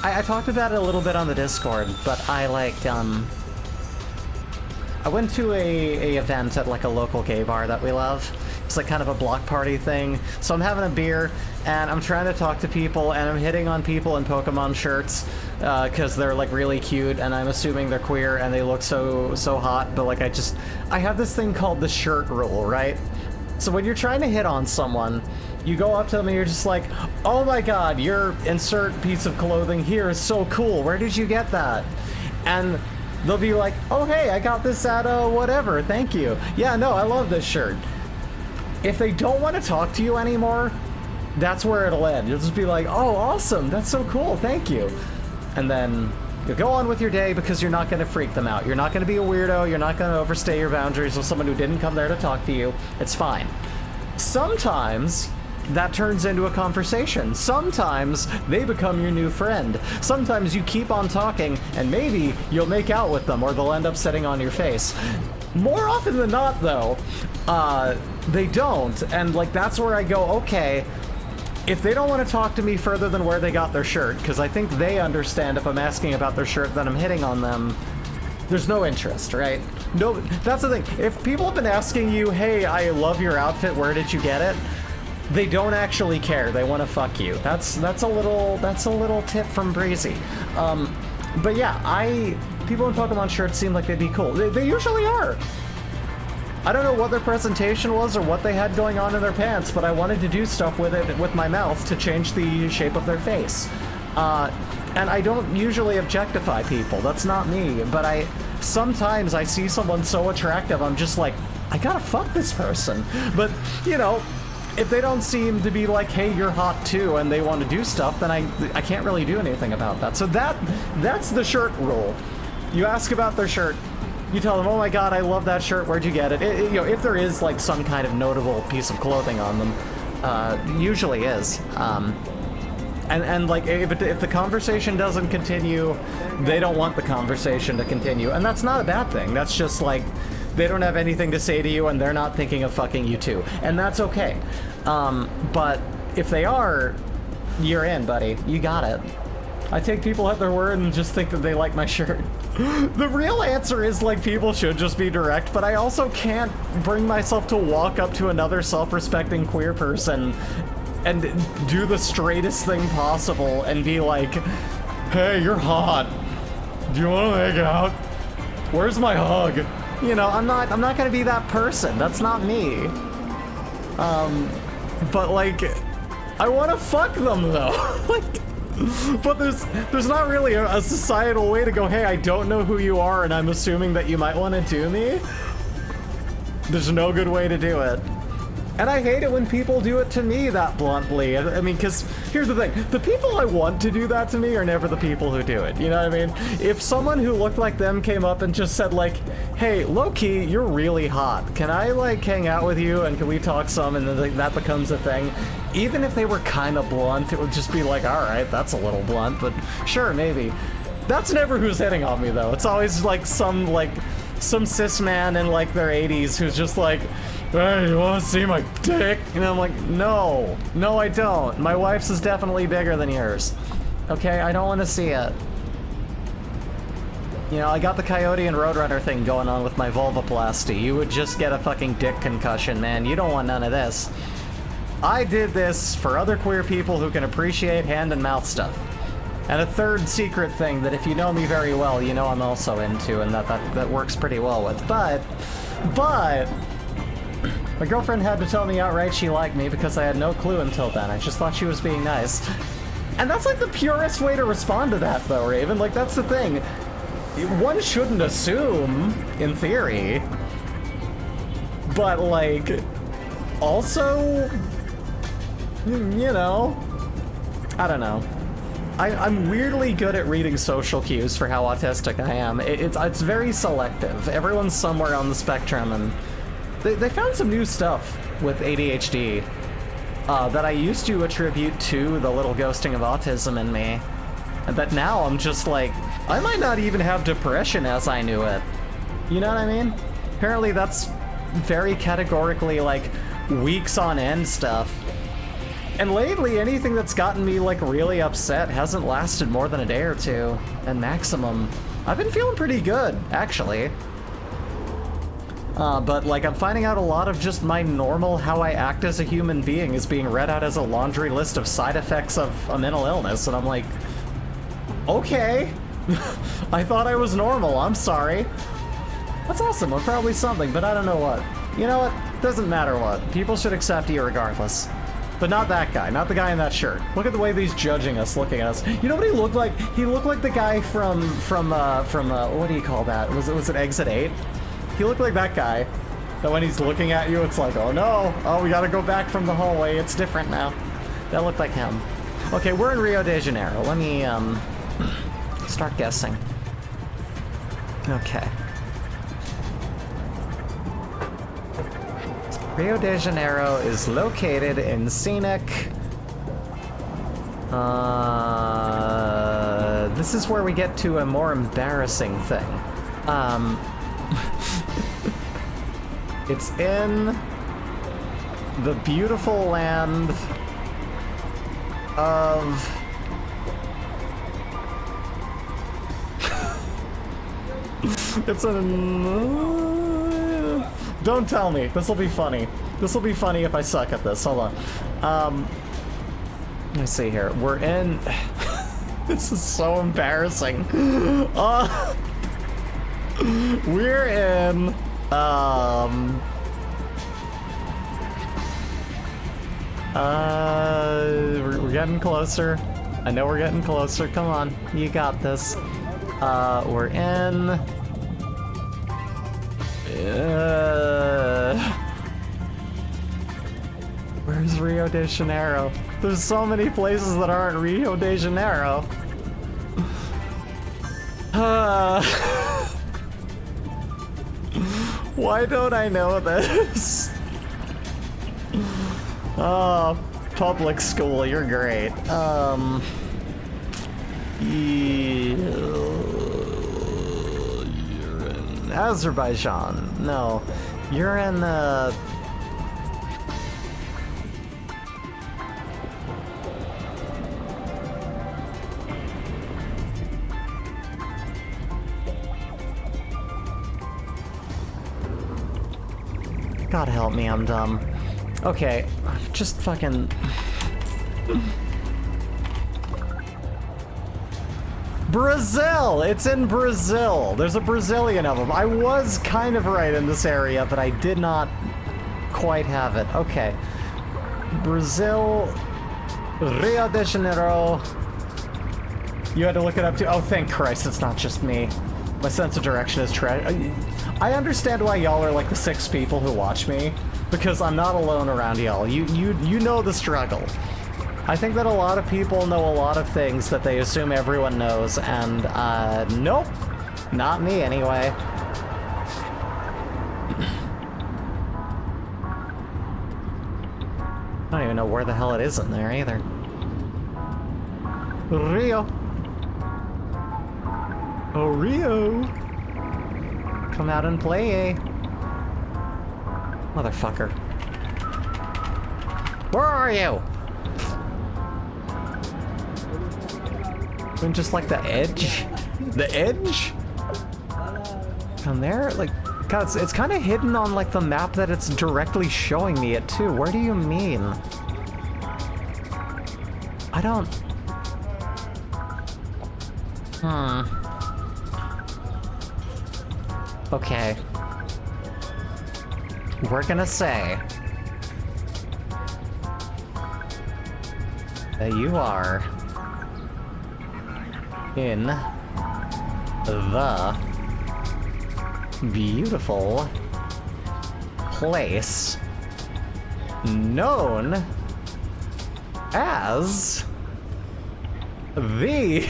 I talked about it a little bit on the Discord, but I, like, I went to a event at, like, a local gay bar that we love. It's like kind of a block party thing. So I'm having a beer, and I'm trying to talk to people, and I'm hitting on people in Pokemon shirts, because they're, like, really cute, and I'm assuming they're queer, and they look so hot, but, like, I have this thing called the shirt rule, right? So when you're trying to hit on someone, you go up to them and you're just like, oh my god, your insert piece of clothing here is so cool, where did you get that? And they'll be like, oh hey, I got this at whatever, thank you. Yeah, no, I love this shirt. If they don't want to talk to you anymore, that's where it'll end. You'll just be like, oh, awesome, that's so cool, thank you. And then you'll go on with your day because you're not going to freak them out. You're not going to be a weirdo, you're not going to overstay your boundaries with someone who didn't come there to talk to you. It's fine. Sometimes that turns into a conversation. Sometimes they become your new friend. Sometimes you keep on talking and maybe you'll make out with them or they'll end up sitting on your face. More often than not, though, they don't, and, like, that's where I go, okay, if they don't want to talk to me further than where they got their shirt, because I think they understand if I'm asking about their shirt that I'm hitting on them, there's no interest, right? No, that's the thing. If people have been asking you, hey, I love your outfit, where did you get it? They don't actually care. They want to fuck you. That's a little tip from Breezy. But yeah, people in Pokemon shirts seem like they'd be cool. They usually are. I don't know what their presentation was or what they had going on in their pants, but I wanted to do stuff with it with my mouth to change the shape of their face. And I don't usually objectify people. That's not me. But sometimes I see someone so attractive, I'm just like, I gotta fuck this person. But, you know, if they don't seem to be like, hey, you're hot too, and they want to do stuff, then I can't really do anything about that. So that's the shirt rule. You ask about their shirt, you tell them, oh my god, I love that shirt, where'd you get it? You know, if there is, like, some kind of notable piece of clothing on them, usually is. And like, if the conversation doesn't continue, they don't want the conversation to continue. And that's not a bad thing. That's just, like, they don't have anything to say to you, and they're not thinking of fucking you too. And that's okay. But if they are, you're in, buddy. You got it. I take people at their word and just think that they like my shirt. The real answer is, like, people should just be direct, but I also can't bring myself to walk up to another self-respecting queer person and do the straightest thing possible and be like, hey, you're hot. Do you want to make out? Where's my hug? You know, I'm not gonna be that person. That's not me. But, like, I want to fuck them, though. Like, but there's not really a societal way to go, hey, I don't know who you are and I'm assuming that you might want to do me. There's no good way to do it. And I hate it when people do it to me that bluntly. I mean, because here's the thing. The people I want to do that to me are never the people who do it. You know what I mean? If someone who looked like them came up and just said, like, hey, low-key, you're really hot. Can I, like, hang out with you and can we talk some? And then like, that becomes a thing. Even if they were kind of blunt, it would just be like, all right, that's a little blunt, but sure, maybe. That's never who's hitting on me, though. It's always, like, some cis man in, like, their 80s who's just like, hey, you wanna see my dick? And I'm like, no. No, I don't. My wife's is definitely bigger than yours. Okay, I don't want to see it. You know, I got the Coyote and Roadrunner thing going on with my vulvoplasty. You would just get a fucking dick concussion, man. You don't want none of this. I did this for other queer people who can appreciate hand and mouth stuff. And a third secret thing that if you know me very well, you know I'm also into, and that works pretty well with. But... my girlfriend had to tell me outright she liked me because I had no clue until then. I just thought she was being nice. And that's like the purest way to respond to that, though, Raven. Like, that's the thing. One shouldn't assume, in theory. But, like, also, you know, I don't know. I'm weirdly good at reading social cues for how autistic I am. It's very selective. Everyone's somewhere on the spectrum, and they found some new stuff with ADHD that I used to attribute to the little ghosting of autism in me. And that now I'm just like, I might not even have depression as I knew it. You know what I mean? Apparently that's very categorically, like, weeks on end stuff. And lately, anything that's gotten me, like, really upset hasn't lasted more than a day or two. And maximum, I've been feeling pretty good, actually. But, like, I'm finding out a lot of just my normal how I act as a human being is being read out as a laundry list of side effects of a mental illness, and I'm like, okay. I thought I was normal, I'm sorry. That's awesome, I'm probably something, but I don't know what. You know what? Doesn't matter what. People should accept you regardless. But not that guy, not the guy in that shirt. Look at the way that he's judging us, looking at us. You know what he looked like? He looked like the guy from what do you call that? Was it Exit 8? He looked like that guy. That when he's looking at you, it's like, oh no, oh, we gotta go back from the hallway, it's different now. That looked like him. Okay, we're in Rio de Janeiro. Let me, start guessing. Okay. Rio de Janeiro is located in scenic... this is where we get to a more embarrassing thing. It's in the beautiful land of... It's a... Don't tell me. This will be funny. This will be funny if I suck at this. Hold on. Let me see here. We're in... This is so embarrassing. We're in... we're getting closer. I know we're getting closer. Come on. You got this. We're in... Where's Rio de Janeiro? There's so many places that aren't Rio de Janeiro. Why don't I know this? Oh, public school, you're great. You're in Azerbaijan. No, you're in, God help me, I'm dumb. Okay, just fucking... Brazil! It's in Brazil! There's a Brazilian of them. I was kind of right in this area, but I did not quite have it. Okay. Brazil... Rio de Janeiro... You had to look it up too? Oh, thank Christ, it's not just me. My sense of direction is trash. I understand why y'all are like the 6 people who watch me, because I'm not alone around y'all. You know the struggle. I think that a lot of people know a lot of things that they assume everyone knows, and nope, not me anyway. I don't even know where the hell it is in there either. Rio. Oh, Rio. Come out and play, motherfucker. Where are you? And just like the edge? The edge? Down there? Like, God, it's kind of hidden on like the map that it's directly showing me it too. Where do you mean? I don't... Okay. We're gonna say that you are in the beautiful place known as the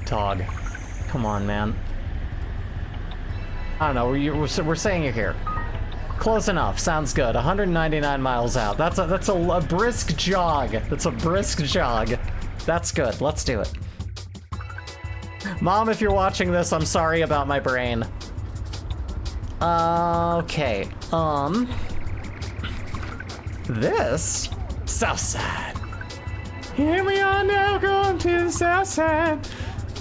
Dog. Come on, man. I don't know, we're saying it here. Close enough, sounds good. 199 miles out. That's a brisk jog. That's a brisk jog. That's good, let's do it. Mom, if you're watching this, I'm sorry about my brain. Okay, this... Southside. Here we are now, going to the south side.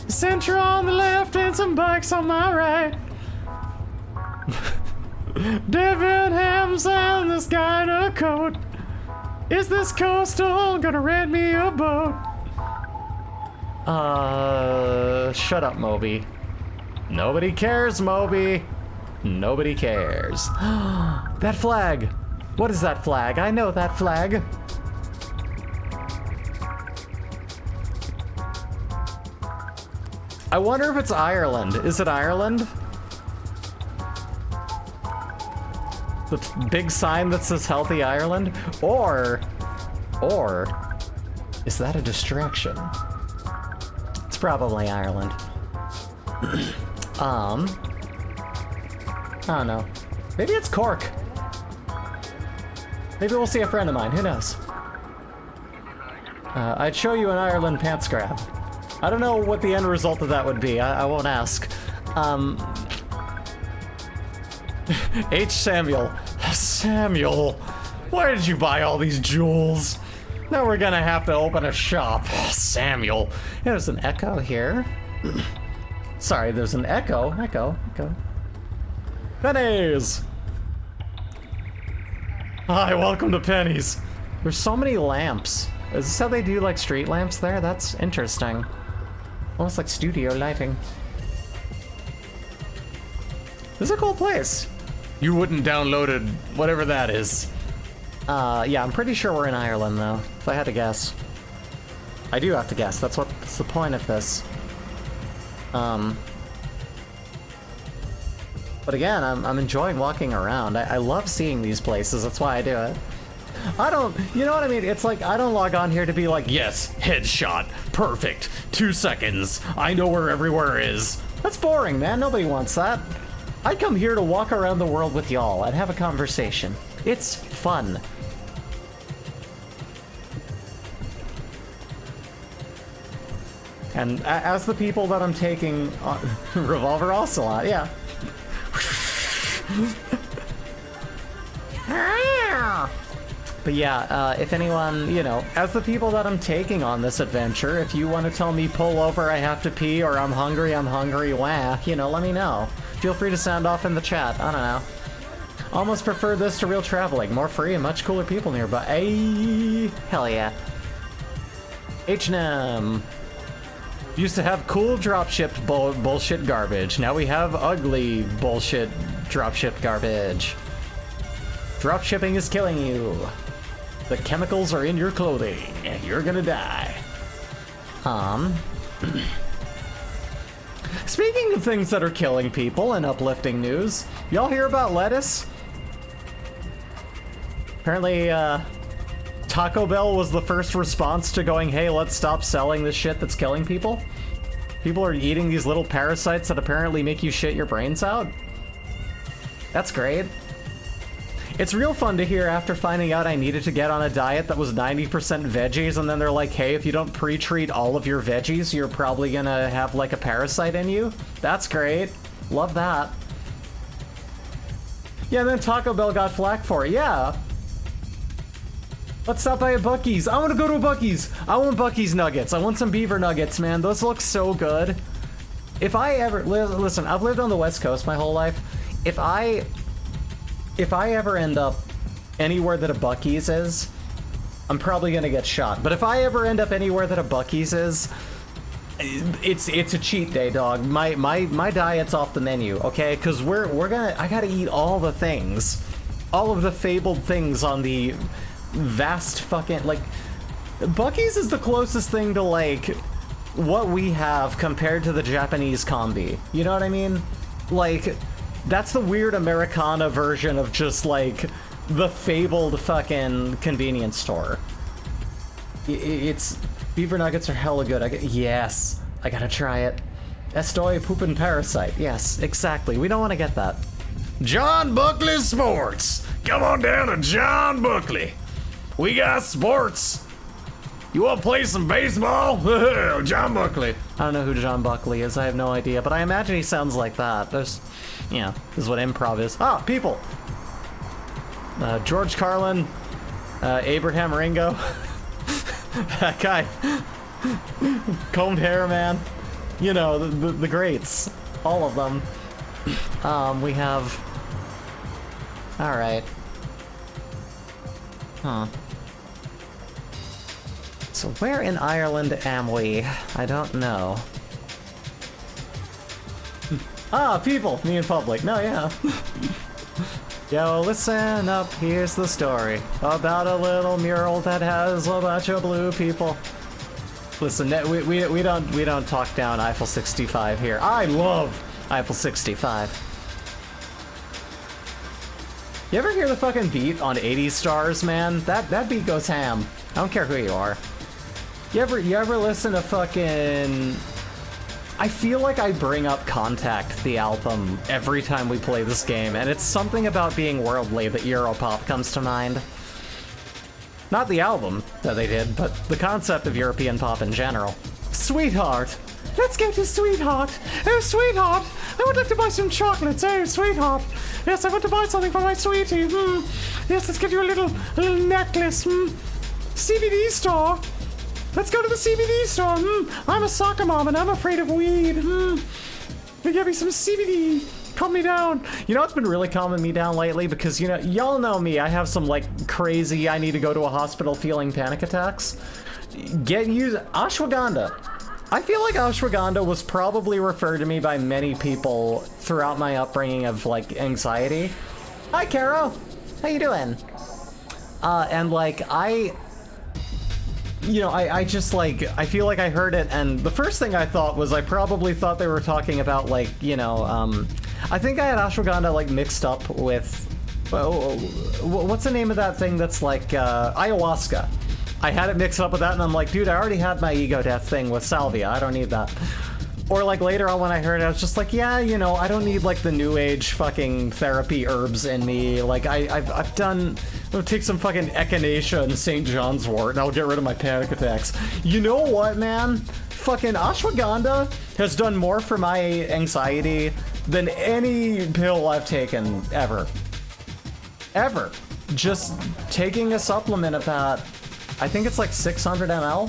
Central on the left and some bikes on my right. Devin hams on this guy in a coat. Is this coastal gonna rent me a boat? Shut up, Moby. Nobody cares, Moby. Nobody cares. That flag. What is that flag? I know that flag. I wonder if it's Ireland. Is it Ireland? The big sign that says Healthy Ireland? Or is that a distraction? It's probably Ireland. I don't know. Maybe it's Cork. Maybe we'll see a friend of mine, who knows? I'd show you an Ireland pants grab. I don't know what the end result of that would be. I won't ask. H. Samuel. Samuel, where did you buy all these jewels? Now we're gonna have to open a shop. Samuel. There's an echo here. Sorry, there's an echo. Echo. Pennies! Hi, welcome to Pennies. There's so many lamps. Is this how they do like street lamps there? That's interesting. Almost like studio lighting. This is a cool place. You wouldn't download it, whatever that is. Yeah, I'm pretty sure we're in Ireland though, if I had to guess. I do have to guess, that's the point of this. But again, I'm enjoying walking around. I love seeing these places, that's why I do it. You know what I mean? It's like, I don't log on here to be like, yes, headshot, perfect, 2 seconds, I know where everywhere is. That's boring, man, nobody wants that. I come here to walk around the world with y'all and have a conversation. It's fun. And as the people that I'm taking, Revolver Ocelot, yeah. But yeah, if anyone, you know, as the people that I'm taking on this adventure, if you want to tell me pull over, I have to pee, or I'm hungry, wah, you know, let me know. Feel free to sound off in the chat, I don't know. Almost prefer this to real traveling, more free and much cooler people nearby. Ay, hell yeah. H&M. Used to have cool dropshipped bullshit garbage. Now we have ugly bullshit dropshipped garbage. Dropshipping is killing you. The chemicals are in your clothing, and you're gonna die. Speaking of things that are killing people and uplifting news, y'all hear about lettuce? Apparently, Taco Bell was the first response to going, hey, let's stop selling this shit that's killing people. People are eating these little parasites that apparently make you shit your brains out. That's great. It's real fun to hear after finding out I needed to get on a diet that was 90% veggies, and then they're like, hey, if you don't pre-treat all of your veggies, you're probably gonna have like a parasite in you. That's great. Love that. Yeah, and then Taco Bell got flack for it. Yeah. Let's stop by a Buc-ee's. I want to go to a Buc-ee's. I want Buc-ee's nuggets. I want some beaver nuggets, man. Those look so good. If I ever... Listen, I've lived on the West Coast my whole life. If I ever end up anywhere that a Buc-ee's is, I'm probably gonna get shot. But if I ever end up anywhere that a Buc-ee's is, it's a cheat day, dog. My diet's off the menu, okay? Because I gotta eat all the things, all of the fabled things on the vast fucking, like, Buc-ee's is the closest thing to like what we have compared to the Japanese combi. You know what I mean? Like, that's the weird Americana version of just like the fabled fucking convenience store. It's beaver nuggets are hella good. Yes, I gotta try it. Estoy poopin' parasite. Yes, exactly. We don't want to get that. John Buckley Sports. Come on down to John Buckley. We got sports. You want to play some baseball? John Buckley. I don't know who John Buckley is. I have no idea, but I imagine he sounds like that. There's, yeah, this is what improv is. Ah, people. George Carlin, Abraham Ringo. That guy. Combed hair, man. You know, the greats. All of them. We have... Alright. Huh. So where in Ireland am we? I don't know. Ah, people! Me in public. No, yeah. Yo, listen up, here's the story about a little mural that has a bunch of blue people. Listen, we don't talk down Eiffel 65 here. I love Eiffel 65. You ever hear the fucking beat on 80s Stars, man? That beat goes ham. I don't care who you are. You ever listen to fucking... I feel like I bring up Contact, the album, every time we play this game, and it's something about being worldly that Europop comes to mind. Not the album that they did, but the concept of European pop in general. Sweetheart! Let's go to Sweetheart! Oh, Sweetheart! I would like to buy some chocolates! Oh, Sweetheart! Yes, I want to buy something for my sweetie! Yes, let's get you a little necklace! CBD store! Let's go to the CBD store! I'm a soccer mom and I'm afraid of weed! Give me some CBD! Calm me down! You know what's been really calming me down lately? Because, you know, y'all know me, I have some, like, crazy, I need to go to a hospital feeling panic attacks. Use ashwagandha. I feel like ashwagandha was probably referred to me by many people throughout my upbringing of, like, anxiety. Hi, Caro! How you doing? And, like, you know, I just, like, I feel like I heard it, and the first thing I thought was I probably thought they were talking about, like, you know, I think I had ashwagandha, like, mixed up with, what's the name of that thing that's, like, ayahuasca. I had it mixed up with that, and I'm like, dude, I already had my ego death thing with salvia, I don't need that. Or, like, later on when I heard it, I was just like, yeah, you know, I don't need, like, the new age fucking therapy herbs in me. Like, I've done... I'll take some fucking echinacea and St. John's wort, and I'll get rid of my panic attacks. You know what, man? Fucking ashwagandha has done more for my anxiety than any pill I've taken, ever. Ever. Just taking a supplement of that, I think it's like 600 ml?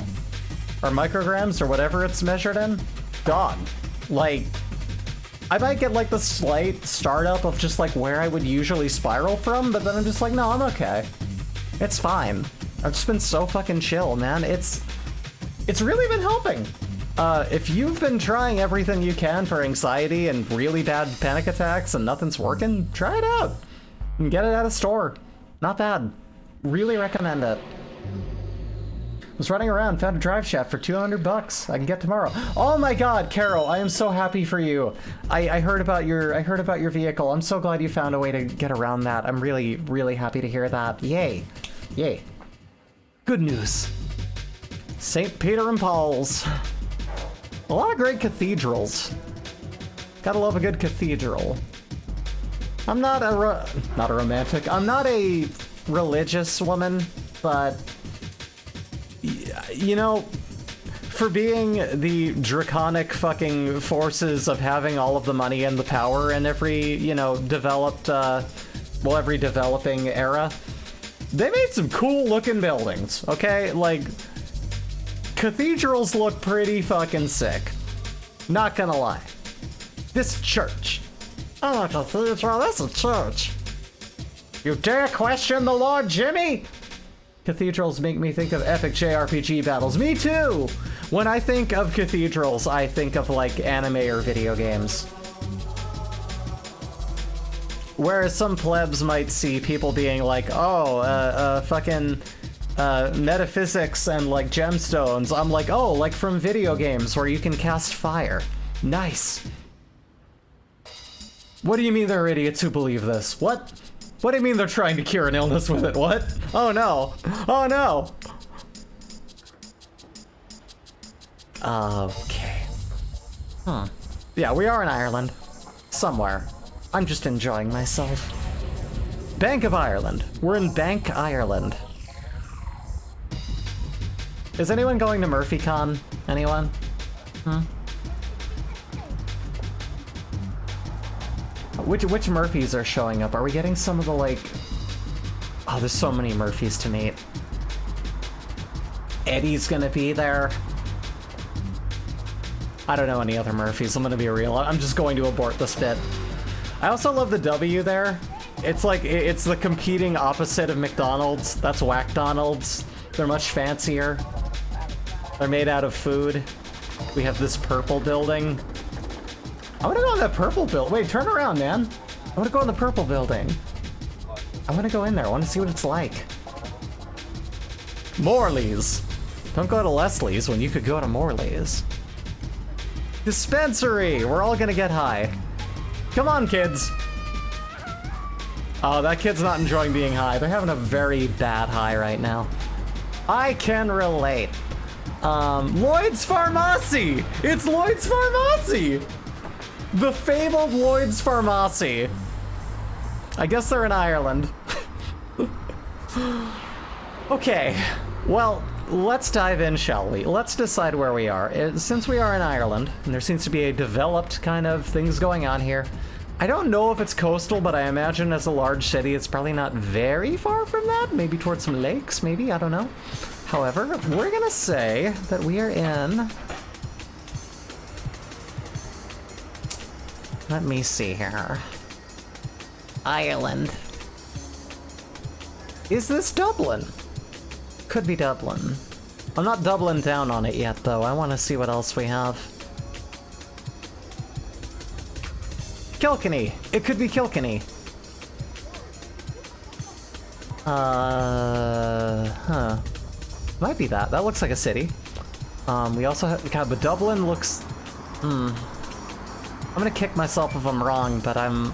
Or micrograms, or whatever it's measured in. God. Like, I might get like the slight startup of just like where I would usually spiral from, but then I'm just like, no, I'm okay. It's fine. I've just been so fucking chill, man. It's really been helping. If you've been trying everything you can for anxiety and really bad panic attacks and nothing's working, try it out. And get it at a store. Not bad. Really recommend it. Was running around, found a drive shaft for 200 bucks. I can get tomorrow. Oh my god, Carol, I am so happy for you. I heard about your vehicle. I'm so glad you found a way to get around that. I'm really, really happy to hear that. Yay. Yay. Good news. St. Peter and Paul's. A lot of great cathedrals. Gotta love a good cathedral. I'm not not a romantic. I'm not a religious woman, but you know, for being the draconic fucking forces of having all of the money and the power in every, you know, developed, well, every developing era, they made some cool looking buildings, okay? Like, cathedrals look pretty fucking sick. Not gonna lie. This church. Oh, a cathedral, that's a church. You dare question the Lord Jimmy? Cathedrals make me think of epic JRPG battles. Me too! When I think of cathedrals, I think of, like, anime or video games. Whereas some plebs might see people being like, oh, fucking metaphysics and, like, gemstones. I'm like, oh, like from video games where you can cast fire. Nice. What do you mean there are idiots who believe this? What? What do you mean they're trying to cure an illness with it? What? Oh no. Oh no. Okay. Huh. Yeah, we are in Ireland. Somewhere. I'm just enjoying myself. Bank of Ireland. We're in Bank Ireland. Is anyone going to MurphyCon? Anyone? Which Murphys are showing up? Are we getting some of the, like... Oh, there's so many Murphys to meet. Eddie's gonna be there. I don't know any other Murphys, I'm gonna be real. I'm just going to abort this bit. I also love the W there. It's like, it's the competing opposite of McDonald's. That's Whackdonald's. They're much fancier. They're made out of food. We have this purple building. I want to go in that purple building. Wait, turn around, man. I want to go in the purple building. I want to go in there. I want to see what it's like. Morley's. Don't go to Leslie's when you could go to Morley's. Dispensary. We're all gonna get high. Come on, kids. Oh, that kid's not enjoying being high. They're having a very bad high right now. I can relate. Lloyd's Pharmacy. It's Lloyd's Pharmacy. The fabled Lloyd's Pharmacy. I guess they're in Ireland. Okay, well, let's dive in, shall we? Let's decide where we are. Since we are in Ireland, and there seems to be a developed kind of things going on here, I don't know if it's coastal, but I imagine as a large city, it's probably not very far from that. Maybe towards some lakes, maybe, I don't know. However, we're gonna say that we are in... Let me see here. Ireland. Is this Dublin? Could be Dublin. I'm not doubling down on it yet, though. I want to see what else we have. Kilkenny. It could be Kilkenny. Might be that. That looks like a city. We also have... God, but Dublin looks... I'm gonna kick myself if I'm wrong, but I'm...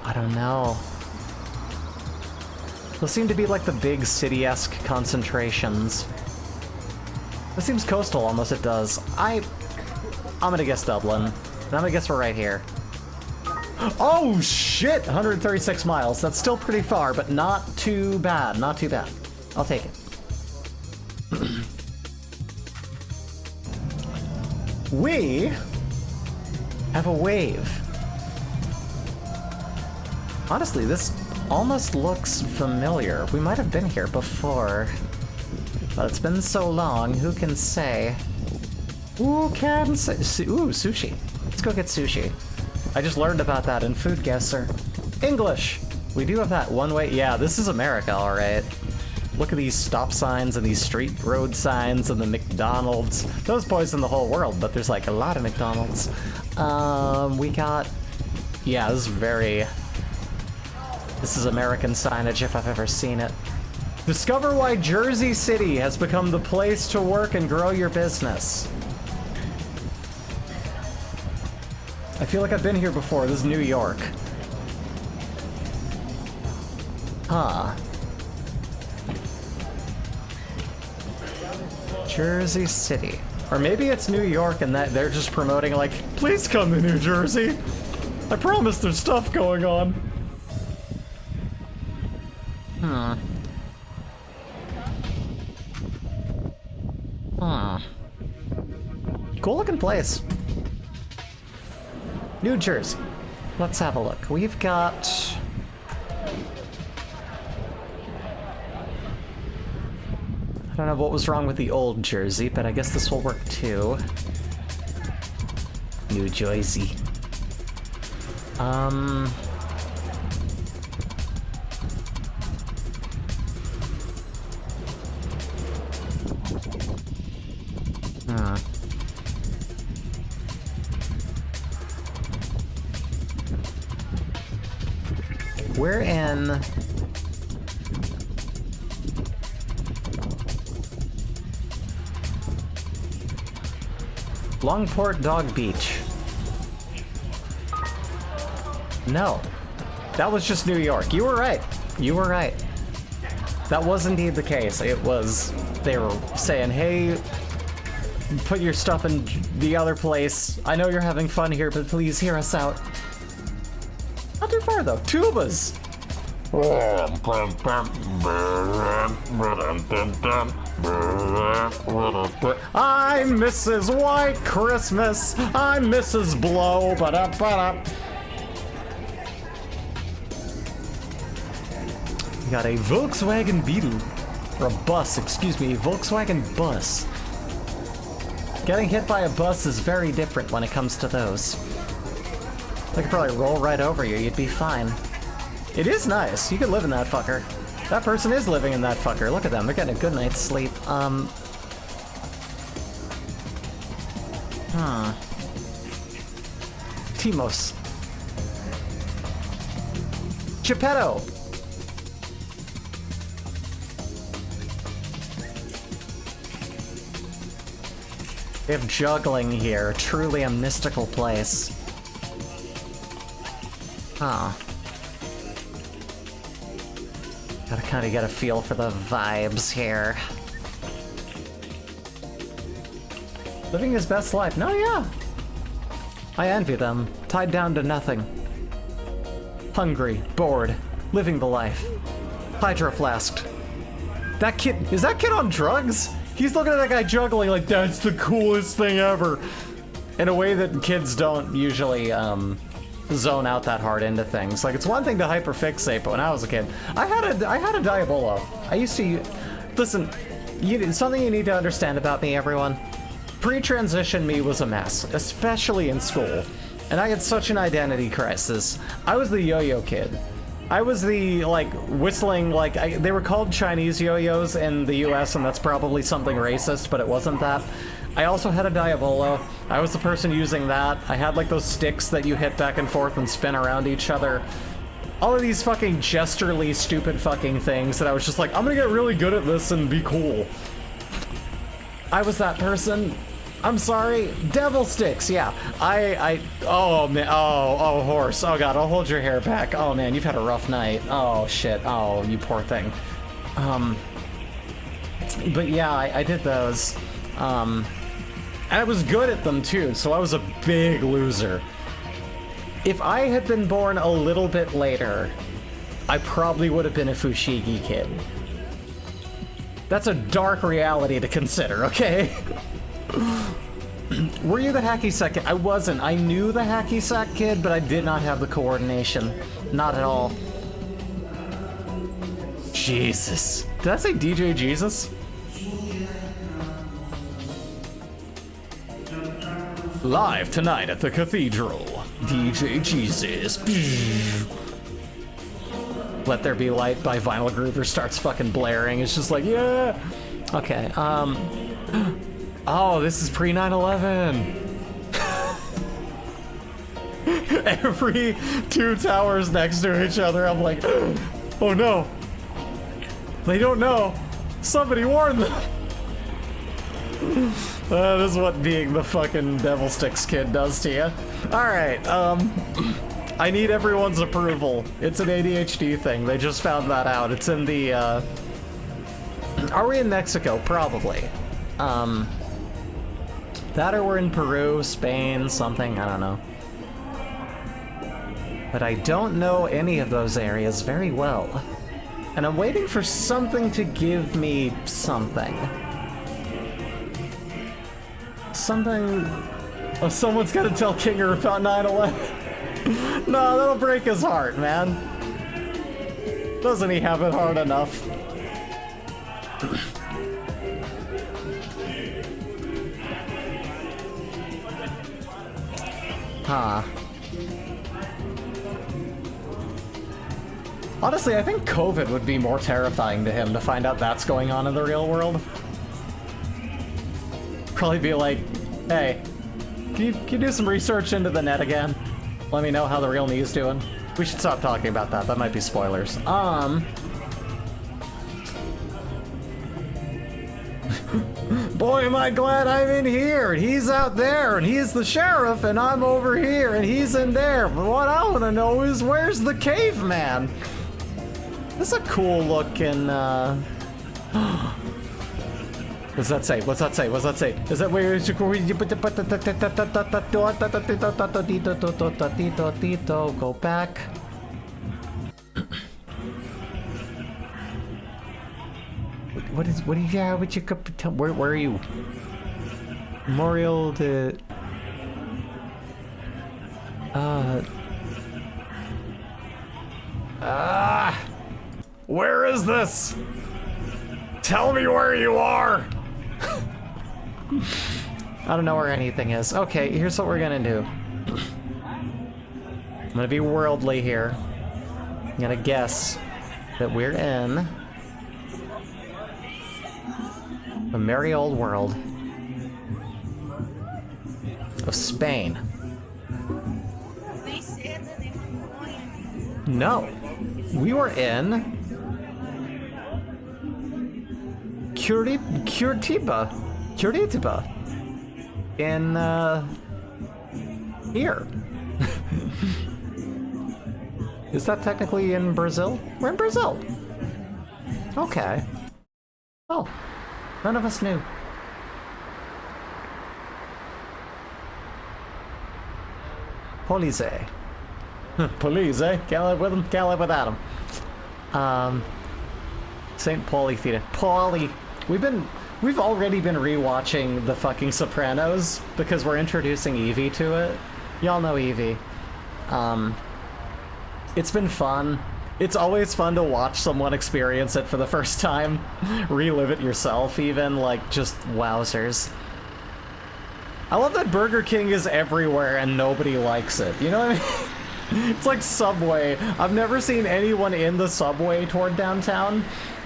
I don't know. Those seem to be like the big city-esque concentrations. This seems coastal, almost it does. I'm gonna guess Dublin. And I'm gonna guess we're right here. Oh shit! 136 miles. That's still pretty far, but not too bad. Not too bad. I'll take it. We have a wave. Honestly, this almost looks familiar. We might have been here before. But it's been so long, who can say? Who can say? Ooh, sushi. Let's go get sushi. I just learned about that in Foodguesser. English! We do have that one way. Yeah, this is America, alright. Look at these stop signs and these street road signs and the McDonald's. Those poison the whole world, but there's like a lot of McDonald's. We got Yeah, this is very... This is American signage if I've ever seen it. Discover why Jersey City has become the place to work and grow your business. I feel like I've been here before. This is New York. Huh. Jersey City. Or maybe it's New York and that they're just promoting like, please come to New Jersey. I promise there's stuff going on. Hmm. Huh. Cool looking place. New Jersey. Let's have a look. We've got... I don't know what was wrong with the old Jersey, but I guess this will work too. New Jersey. Huh. We're in... Longport Dog Beach. No. That was just New York. You were right. You were right. That was indeed the case. It was... They were saying, hey, put your stuff in the other place. I know you're having fun here, but please hear us out. Not too far, though. Tubas! I'm Mrs. White Christmas. I'm Mrs. Blow. Ba-da-ba-da. We got a Volkswagen Beetle. Or a bus, excuse me. Volkswagen bus. Getting hit by a bus is very different when it comes to those. They could probably roll right over you. You'd be fine. It is nice. You could live in that fucker. That person is living in that fucker. Look at them. They're getting a good night's sleep. Timos. Geppetto. They have juggling here. Truly a mystical place. Huh. Gotta kind of get a feel for the vibes here. Living his best life. No, yeah. I envy them. Tied down to nothing. Hungry, bored, living the life. Hydro flasked. That kid, is that kid on drugs? He's looking at that guy juggling like that's the coolest thing ever. In a way that kids don't usually, zone out that hard into things. Like, it's one thing to hyperfixate, but when I was a kid, I had a Diabolo. I used to listen. Something you need to understand about me, everyone. Pre-transition me was a mess, especially in school, and I had such an identity crisis. I was the yo-yo kid. I was the, like, whistling, like, they were called Chinese yo-yos in the US, and that's probably something racist, but it wasn't that. I also had a Diabolo. I was the person using that. I had, like, those sticks that you hit back and forth and spin around each other. All of these fucking gesturely stupid fucking things that I was just like, I'm gonna get really good at this and be cool. I was that person. I'm sorry. Devil sticks, yeah. Oh, man. Oh, horse. Oh, God, I'll hold your hair back. Oh, man, you've had a rough night. Oh, shit. Oh, you poor thing. But yeah, I did those. And I was good at them, too, so I was a big loser. If I had been born a little bit later, I probably would have been a Fushigi kid. That's a dark reality to consider, okay? Were you the hacky sack kid? I wasn't. I knew the hacky sack kid, but I did not have the coordination. Not at all. Jesus. Did I say DJ Jesus? Live tonight at the cathedral. DJ Jesus. Let There Be Light by Vinyl Groover starts fucking blaring. It's just like, yeah. Okay, Oh, this is pre 9/11. Every 2 towers next to each other, I'm like, oh no. They don't know. Somebody warn them. This is what being the fucking Devil Sticks kid does to you. Alright, I need everyone's approval. It's an ADHD thing. They just found that out. It's in the, Are we in Mexico? Probably. That or we're in Peru, Spain, something, I don't know. But I don't know any of those areas very well. And I'm waiting for something to give me something. Something... Oh, someone's gotta tell Kinger about 9/11. No, that'll break his heart, man. Doesn't he have it hard enough? Huh. Honestly, I think COVID would be more terrifying to him to find out that's going on in the real world. Probably be like, hey, can you do some research into the net again? Let me know how the real me's doing. We should stop talking about that. That might be spoilers. Boy, am I glad I'm in here, and he's out there, and he's the sheriff, and I'm over here, and he's in there. But what I want to know is, where's the caveman? This is a cool looking, What's that say? What's that say? What's that say? Is that where go back? What is yeah, what you could tell, where are you? Memorial to where is this? Tell me where you are. I don't know where anything is. Okay, here's what we're gonna do. I'm gonna be worldly here. I'm gonna guess that we're in a merry old world of Spain. No, we were in Curitiba in here. Is that technically in Brazil? We're in Brazil. Okay. Oh, none of us knew. Police. Police, eh? Can't live with them, can't live without them. St. Pauli Theater. Pauli. We've already been rewatching the fucking Sopranos because we're introducing Evie to it. Y'all know Evie. It's been fun. It's always fun to watch someone experience it for the first time. Relive it yourself, even, like, just wowzers. I love that Burger King is everywhere and nobody likes it. You know what I mean? It's like Subway. I've never seen anyone in the Subway toward downtown,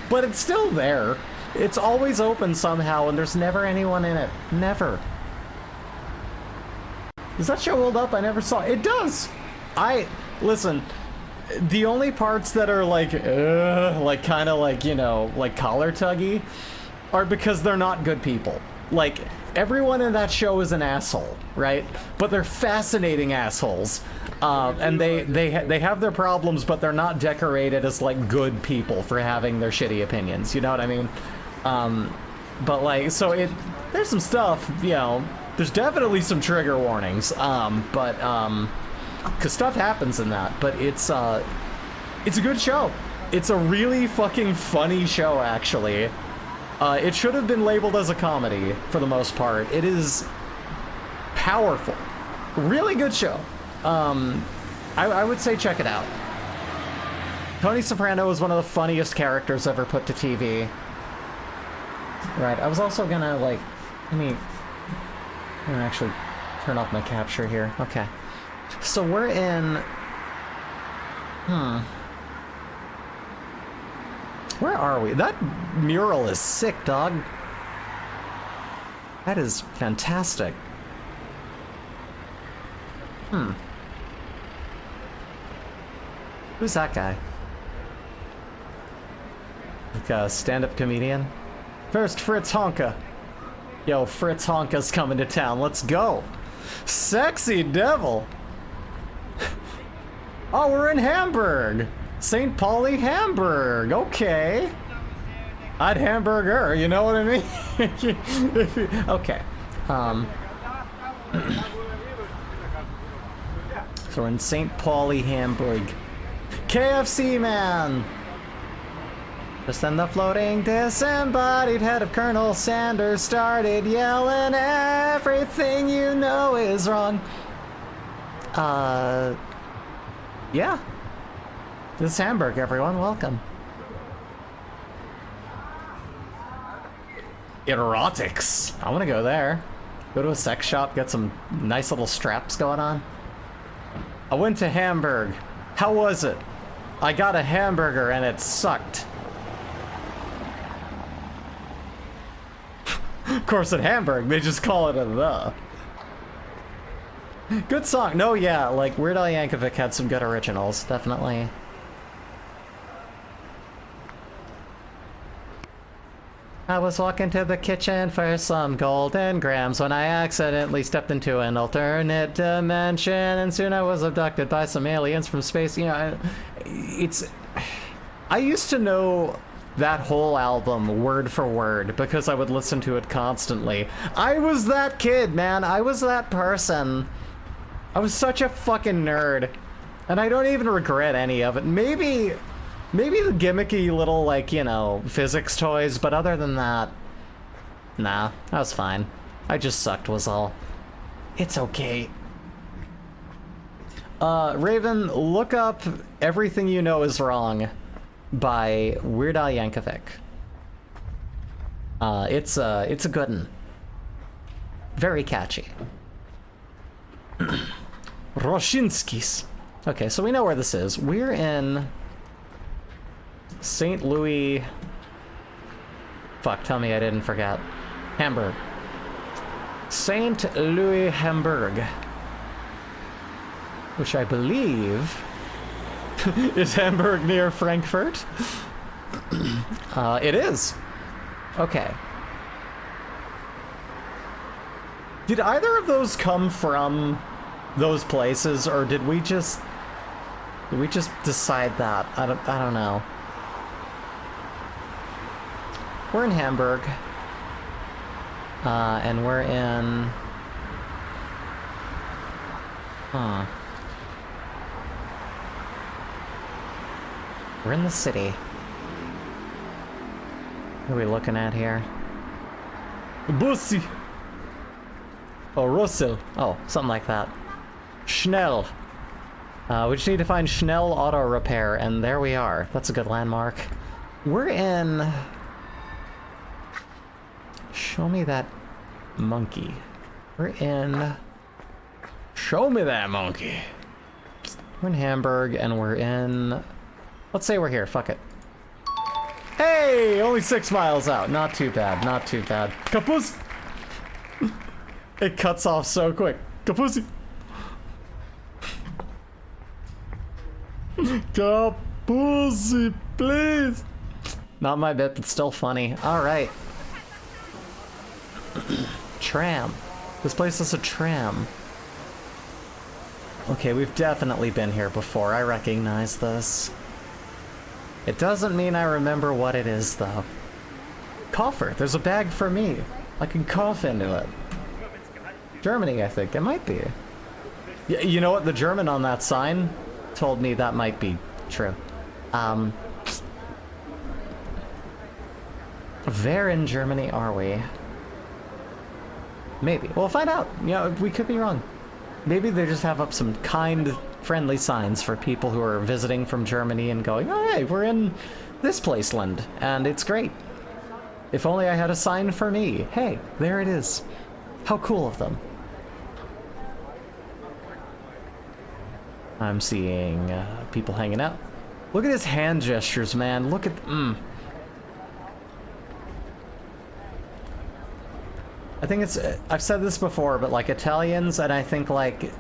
but it's still there. It's always open somehow, and there's never anyone in it. Never. Does that show hold up? I never saw it. It does! Listen, the only parts that are like kind of like, you know, like collar tuggy are because they're not good people. Like, everyone in that show is an asshole, right? But they're fascinating assholes. And they have their problems, but they're not decorated as, like, good people for having their shitty opinions. You know what I mean? But, like, so there's some stuff, you know, there's definitely some trigger warnings. Because stuff happens in that, but it's a good show. It's a really fucking funny show, actually. It should have been labeled as a comedy, for the most part. It is powerful. Really good show. I would say check it out. Tony Soprano is one of the funniest characters ever put to TV. Right, I was also gonna, like, I'm gonna actually turn off my capture here. Okay. So we're in... Where are we? That mural is sick, dog. That is fantastic. Who's that guy? Like a stand-up comedian? First, Fritz Honka. Yo, Fritz Honka's coming to town. Let's go. Sexy devil. Oh, we're in Hamburg. St. Pauli, Hamburg. Okay. I'd hamburger, you know what I mean? Okay. So we're in St. Pauli, Hamburg. KFC man! Just then the floating disembodied head of Colonel Sanders started yelling, everything you know is wrong. Yeah. This is Hamburg, everyone. Welcome. Erotics. I want to go there. Go to a sex shop, get some nice little straps going on. I went to Hamburg. How was it? I got a hamburger and it sucked. Of course, in Hamburg, they just call it a the. Good song. No, yeah, like Weird Al Yankovic had some good originals, definitely. I was walking to the kitchen for some golden grams when I accidentally stepped into an alternate dimension, and soon I was abducted by some aliens from space. You know, I used to know that whole album word for word because I would listen to it constantly. I was that kid, man. I was that person. I was such a fucking nerd, and I don't even regret any of it. Maybe the gimmicky little, like, you know, physics toys, but other than that, nah, I was fine. I just sucked was all. It's okay. Raven, look up Everything You Know Is Wrong by Weird Al Yankovic. It's a good one. Very catchy. Roshinskis. Okay, so we know where this is. We're in St. Louis. Fuck, tell me I didn't forget. Hamburg. St. Louis, Hamburg. Which I believe is Hamburg near Frankfurt. It is. Okay. Did either of those come from those places, or did we just decide that? I don't know. We're in Hamburg, and we're in, we're in the city. What are we looking at here? Bussi! Oh, Russell. Oh, something like that. Schnell. We just need to find Schnell Auto Repair, and there we are. That's a good landmark. We're in... Show me that monkey. We're in... Show me that monkey. We're in Hamburg, and we're in... Let's say we're here. Fuck it. Hey! Only 6 miles out. Not too bad. Not too bad. Kapuz! It cuts off so quick. Kapuzi! Kapuzi, please! Not my bit, but still funny. Alright. Tram. This place is a tram. Okay, we've definitely been here before. I recognize this. It doesn't mean I remember what it is, though. Coffer. There's a bag for me. I can cough into it. Germany, I think. It might be. You know what? The German on that sign told me that might be true. Where in Germany are we? Maybe. We'll find out. You know, we could be wrong. Maybe they just have up some kind, friendly signs for people who are visiting from Germany and going, oh, hey, we're in this placeland, and it's great. If only I had a sign for me. Hey, there it is. How cool of them. I'm seeing people hanging out. Look at his hand gestures, man. Look at... I think it's... I've said this before, but like Italians, and I think like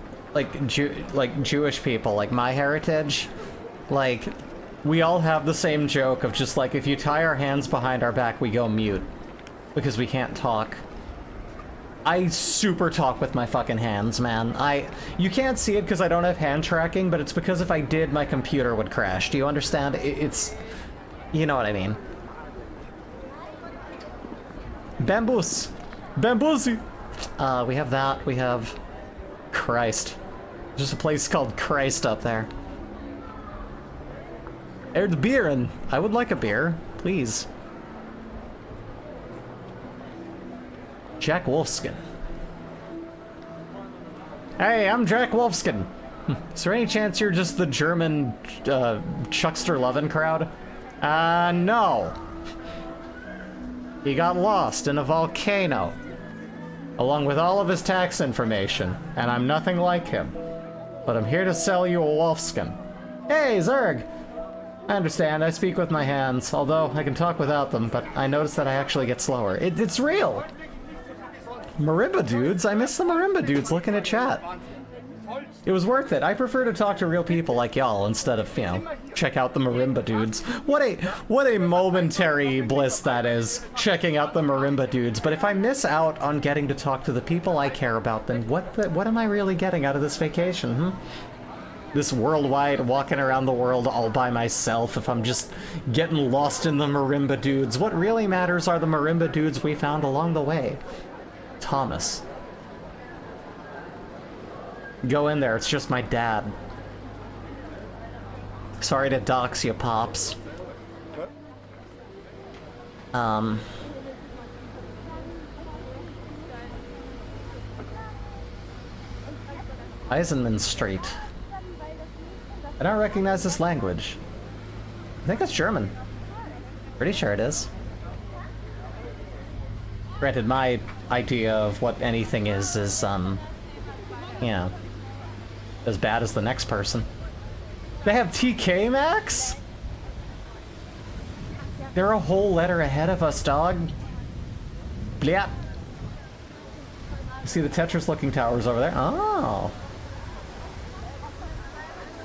Jewish people, like my heritage, Like, we all have the same joke of just like, if you tie our hands behind our back, we go mute. Because we can't talk. I super talk with my fucking hands, man. You can't see it because I don't have hand tracking, but it's because if I did, my computer would crash. Do you understand? It's... You know what I mean. Bamboos! Bamboozy! We have that. We have... Christ. There's a place called Christ up there. There's beer, and I would like a beer, please. Jack Wolfskin. Hey, I'm Jack Wolfskin. Is there any chance you're just the German Chuckster Lovin' crowd? No. He got lost in a volcano, along with all of his tax information, and I'm nothing like him. But I'm here to sell you a Wolfskin. Hey, Zerg! I understand, I speak with my hands, although I can talk without them, but I notice that I actually get slower. It's real! Marimba dudes? I miss the Marimba dudes looking at chat. It was worth it. I prefer to talk to real people like y'all instead of, you know, check out the Marimba dudes. What a momentary bliss that is, checking out the Marimba dudes. But if I miss out on getting to talk to the people I care about, then what am I really getting out of this vacation, This worldwide walking around the world all by myself, if I'm just getting lost in the Marimba dudes. What really matters are the Marimba dudes we found along the way. Thomas. Go in there, it's just my dad. Sorry to dox you, Pops. Eisenman Street. I don't recognize this language. I think it's German. Pretty sure it is. Granted, my idea of what anything is, you know, as bad as the next person. They have TK Max? They're a whole letter ahead of us, dog. Blah. You see the Tetris-looking towers over there? Oh.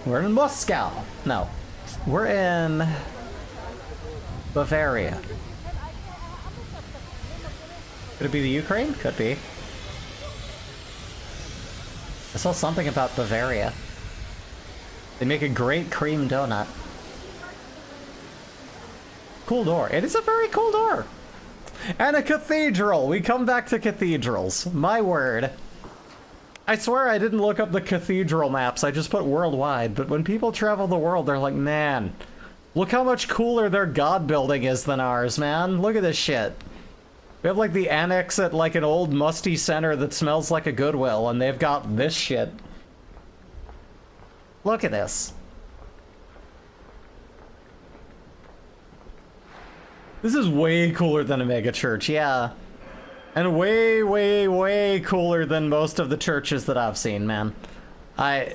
We're in Moscow. No. We're in Bavaria. Could it be the Ukraine? Could be. I saw something about Bavaria. They make a great cream donut. Cool door. It is a very cool door. And a cathedral. We come back to cathedrals. My word. I swear I didn't look up the cathedral maps. I just put worldwide. But when people travel the world, they're like, man, look how much cooler their god building is than ours, man. Look at this shit. We have like the annex at like an old musty center that smells like a Goodwill, and they've got this shit. Look at this. This is way cooler than a mega church, yeah. And way, way, way cooler than most of the churches that I've seen, man. I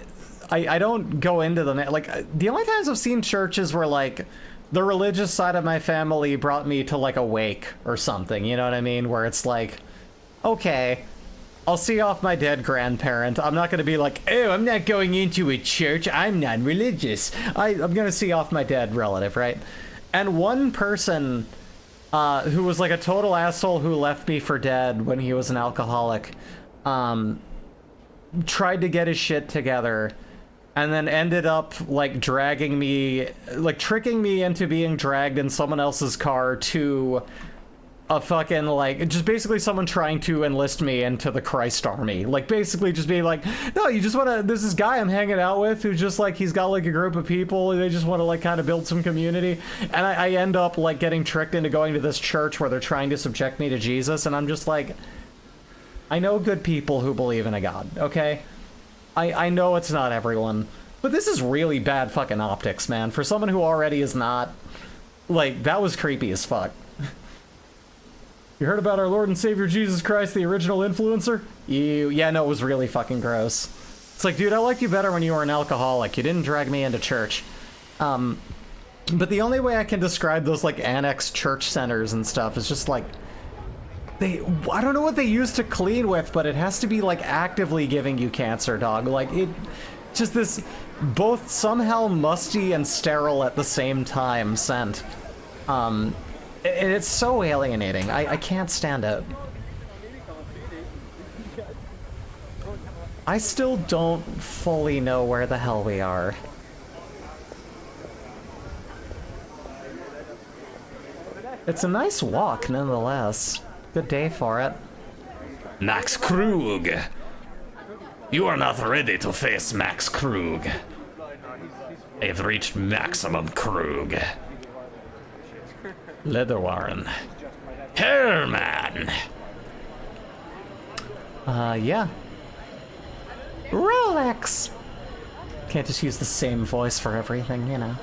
don't go into them, like, the only times I've seen churches where, like, the religious side of my family brought me to, like, a wake or something, you know what I mean? Where it's like, okay, I'll see off my dead grandparent. I'm not gonna be like, oh, I'm not going into a church, I'm non-religious. I'm gonna see off my dead relative, right? And one person who was like a total asshole who left me for dead when he was an alcoholic, tried to get his shit together, and then ended up like dragging me, like tricking me into being dragged in someone else's car to a fucking, like, just basically someone trying to enlist me into the Christ army. Like, basically just being like, no, you just want to, there's this guy I'm hanging out with who's just like, he's got like a group of people, they just want to like kind of build some community. And I end up like getting tricked into going to this church where they're trying to subject me to Jesus. And I'm just like, I know good people who believe in a God, okay? I know it's not everyone, but this is really bad fucking optics, man. For someone who already is not, like, that was creepy as fuck. You heard about our Lord and Savior Jesus Christ, the original influencer? Yeah, no, it was really fucking gross. It's like, dude, I liked you better when you were an alcoholic. You didn't drag me into church. But the only way I can describe those, like, annex church centers and stuff is just, like, I don't know what they use to clean with, but it has to be, like, actively giving you cancer, dog. Like, Just this both somehow musty and sterile at the same time scent. It's so alienating. I can't stand it. I still don't fully know where the hell we are. It's a nice walk, nonetheless. Good day for it. Max Krug! You are not ready to face Max Krug. I've reached maximum Krug. Leatherwarren. Herman! Yeah. Rolex! Can't just use the same voice for everything, you know.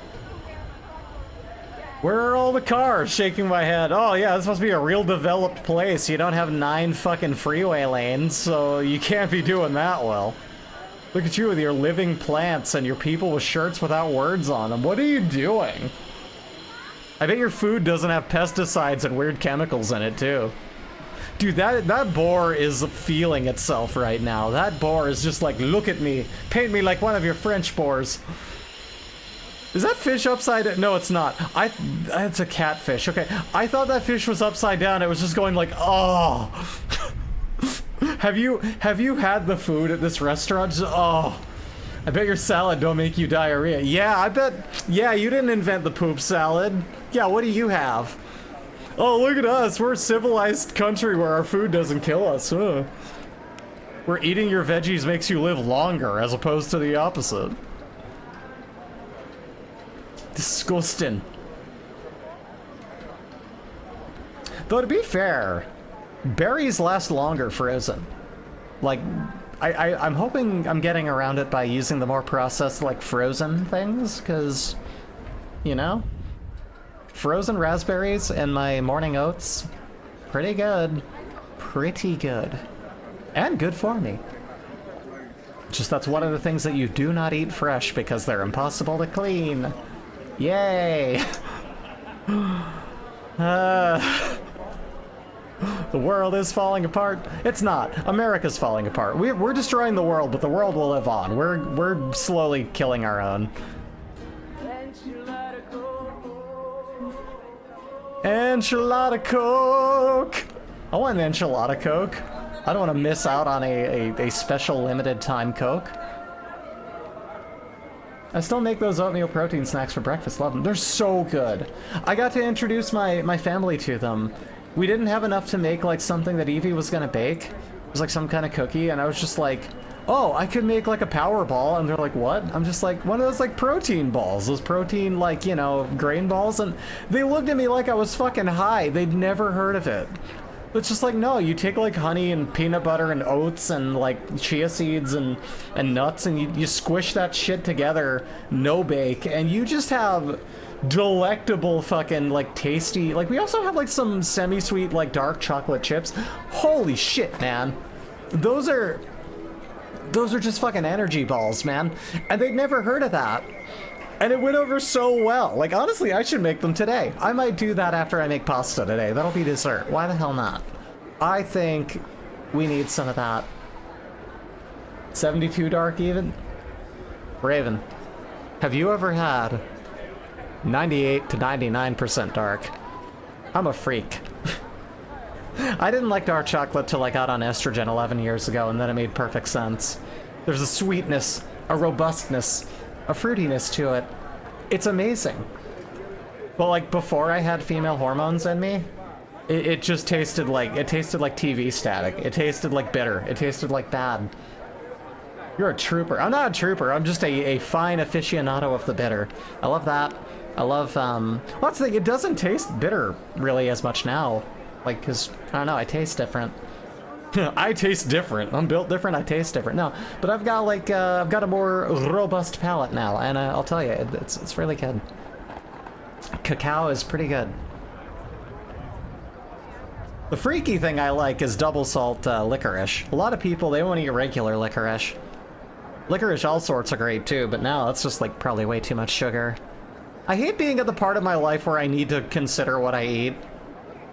Where are all the cars? Shaking my head. Oh yeah, this must be a real developed place. You don't have 9 fucking freeway lanes, so you can't be doing that well. Look at you with your living plants and your people with shirts without words on them. What are you doing? I bet your food doesn't have pesticides and weird chemicals in it too. Dude, that boar is feeling itself right now. That boar is just like, look at me. Paint me like one of your French boars. Is that fish upside down? No, it's not. It's a catfish. Okay, I thought that fish was upside down. It was just going like, oh. Have you had the food at this restaurant? Just, oh. I bet your salad don't make you diarrhea. Yeah, I bet. Yeah, you didn't invent the poop salad. Yeah, what do you have? Oh, look at us. We're a civilized country where our food doesn't kill us. Where eating your veggies makes you live longer as opposed to the opposite. Disgusting. Though to be fair, berries last longer frozen. Like, I'm hoping I'm getting around it by using the more processed, like, frozen things, because, you know? Frozen raspberries and my morning oats, pretty good. Pretty good. And good for me. Just that's one of the things that you do not eat fresh because they're impossible to clean. Yay! The world is falling apart. It's not. America's falling apart. We're destroying the world, but the world will live on. We're slowly killing our own. Enchilada Coke! I want an enchilada Coke. I don't want to miss out on a special limited time Coke. I still make those oatmeal protein snacks for breakfast. Love them. They're so good. I got to introduce my family to them. We didn't have enough to make like something that Evie was gonna bake. It was like some kind of cookie, and I was just like, oh, I could make like a power ball. And they're like, what? I'm just like, one of those like protein balls, those protein like, you know, grain balls. And they looked at me like I was fucking high. They'd never heard of it. It's just like, no, you take like honey and peanut butter and oats and like chia seeds and nuts, and you squish that shit together, no bake, and you just have delectable fucking like tasty, like we also have like some semi-sweet like dark chocolate chips. Holy shit, man. Those are just fucking energy balls, man. And they'd never heard of that. And it went over so well. Like, honestly, I should make them today. I might do that after I make pasta today. That'll be dessert. Why the hell not? I think we need some of that. 72 dark even? Raven, have you ever had 98 to 99% dark? I'm a freak. I didn't like dark chocolate till I got on estrogen 11 years ago, and then it made perfect sense. There's a sweetness, a robustness, a fruitiness to it. It's amazing. But like before I had female hormones in me, it just tasted like TV static. It tasted like bitter. It tasted like bad. You're a trooper. I'm not a trooper. I'm just a fine aficionado of the bitter. I love that. I love, well, that's the thing. It doesn't taste bitter really as much now. Like, cause, I don't know, I taste different. I taste different. I'm built different. I taste different. No, but I've got like I've got a more robust palate now, and I'll tell you, it's really good. Cacao is pretty good. The freaky thing I like is double salt licorice. A lot of people, they won't eat regular licorice. Licorice all sorts are great too, but now it's just like probably way too much sugar. I hate being at the part of my life where I need to consider what I eat.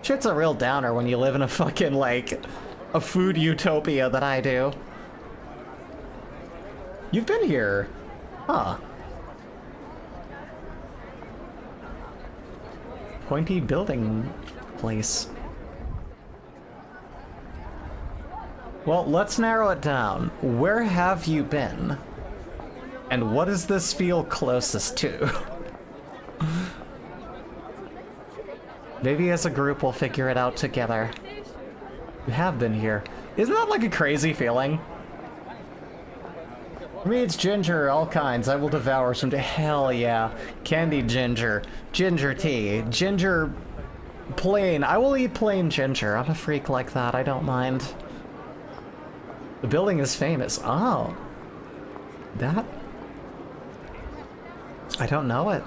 Shit's a real downer when you live in a fucking like a food utopia that I do. You've been here. Huh. Pointy building place. Well, let's narrow it down. Where have you been? And what does this feel closest to? Maybe as a group we'll figure it out together. You have been here. Isn't that like a crazy feeling? For me, it's ginger, all kinds. I will devour some. Hell yeah. Candied ginger. Ginger tea. Ginger plain. I will eat plain ginger. I'm a freak like that. I don't mind. The building is famous. Oh. That? I don't know it.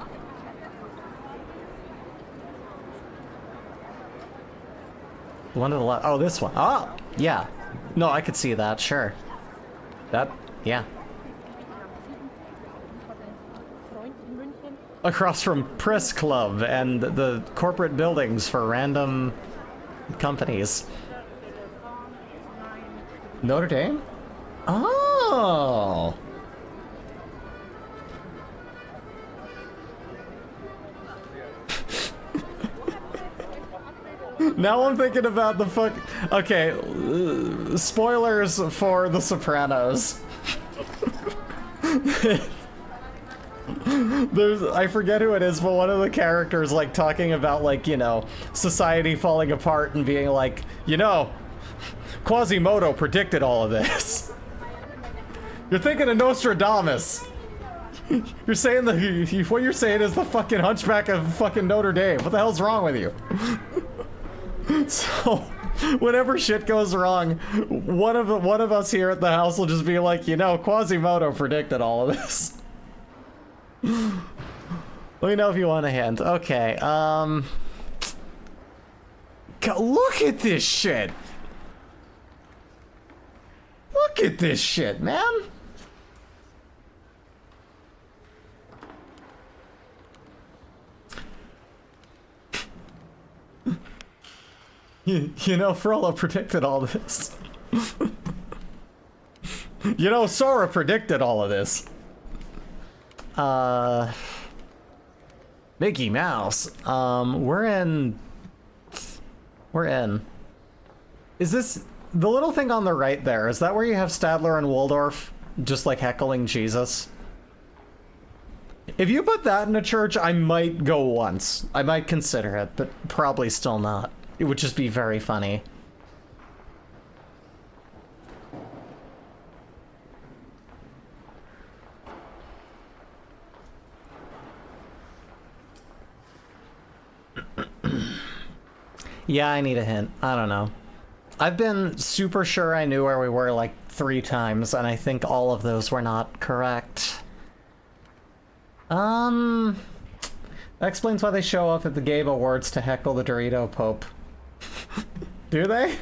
One to the left. Oh, this one. Oh, yeah. No, I could see that. Sure. That, yeah. Across from Press Club and the corporate buildings for random companies. Notre Dame? Oh. Now I'm thinking about the fuck. Okay, spoilers for The Sopranos. I forget who it is, but one of the characters like talking about like, you know, society falling apart and being like, you know, Quasimodo predicted all of this. You're thinking of Nostradamus. You're saying what you're saying is the fucking Hunchback of fucking Notre Dame. What the hell's wrong with you? So, whenever shit goes wrong, one of us here at the house will just be like, you know, Quasimodo predicted all of this. Let me know if you want a hint. Okay, God, look at this shit! Look at this shit, man! You know, Frollo predicted all this. You know, Sora predicted all of this. Mickey Mouse. We're in. Is this the little thing on the right there? Is that where you have Stadler and Waldorf just like heckling Jesus? If you put that in a church, I might go once. I might consider it, but probably still not. It would just be very funny. Yeah, I need a hint. I don't know. I've been super sure I knew where we were like 3 times, and I think all of those were not correct. That explains why they show up at the Game Awards to heckle the Dorito Pope. Do they?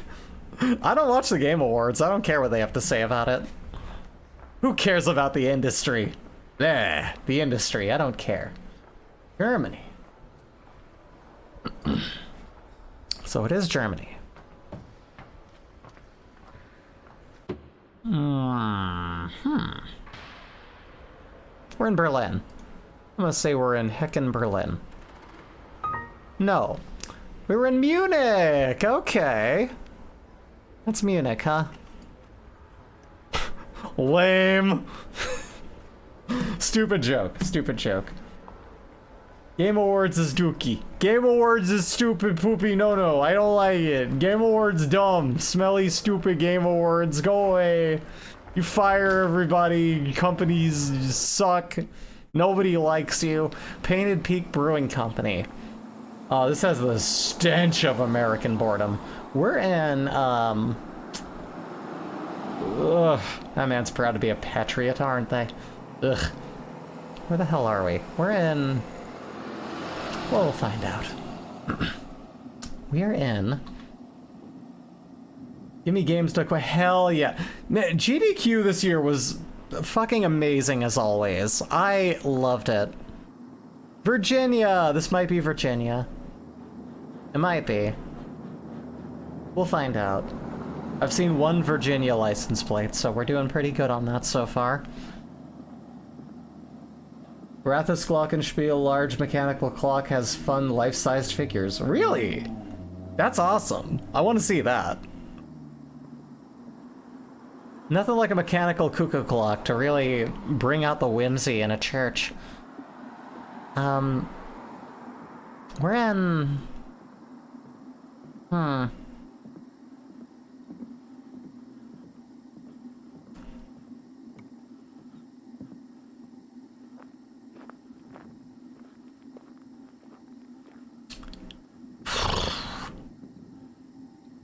I don't watch the Game Awards. I don't care what they have to say about it. Who cares about the industry? The industry. I don't care. Germany. So it is Germany. We're in Berlin. I'm gonna say we're in heckin' Berlin. No. We were in Munich! Okay. That's Munich, huh? Lame. Stupid joke. Stupid joke. Game Awards is dookie. Game Awards is stupid, poopy, no. I don't like it. Game Awards dumb. Smelly, stupid Game Awards. Go away. You fire everybody. Companies suck. Nobody likes you. Painted Peak Brewing Company. Oh, this has the stench of American boredom. We're in, ugh, that man's proud to be a patriot, aren't they? Ugh. Where the hell are we? We're in... Well, we'll find out. We are in... Gimme Games to quit. Hell yeah. GDQ this year was fucking amazing as always. I loved it. Virginia! This might be Virginia. It might be. We'll find out. I've seen one Virginia license plate, so we're doing pretty good on that so far. Rathus Glockenspiel large mechanical clock has fun life-sized figures. Really? That's awesome. I want to see that. Nothing like a mechanical cuckoo clock to really bring out the whimsy in a church. We're in...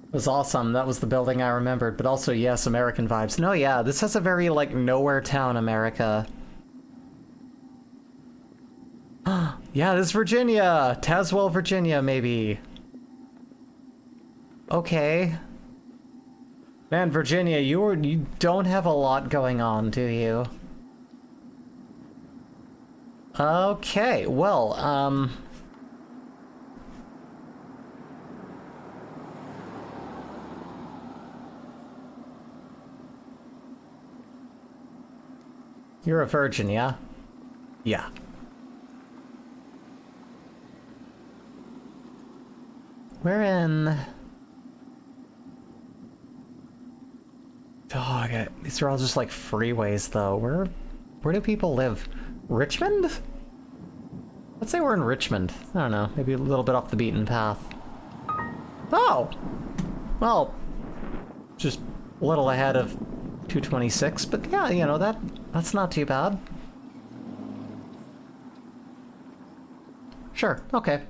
It was awesome. That was the building I remembered, but also, yes, American vibes. No, yeah, this has a very, like, nowhere town America. Yeah, this is Virginia! Tazewell, Virginia, maybe. Okay. Man, Virginia, you don't have a lot going on, do you? Okay, well, You're a virgin, yeah? Yeah. We're in... Oh, okay. These are all just like freeways, though. Where do people live? Richmond? Let's say we're in Richmond. I don't know. Maybe a little bit off the beaten path. Oh! Well, just a little ahead of 226, but yeah, you know, that's not too bad. Sure, okay.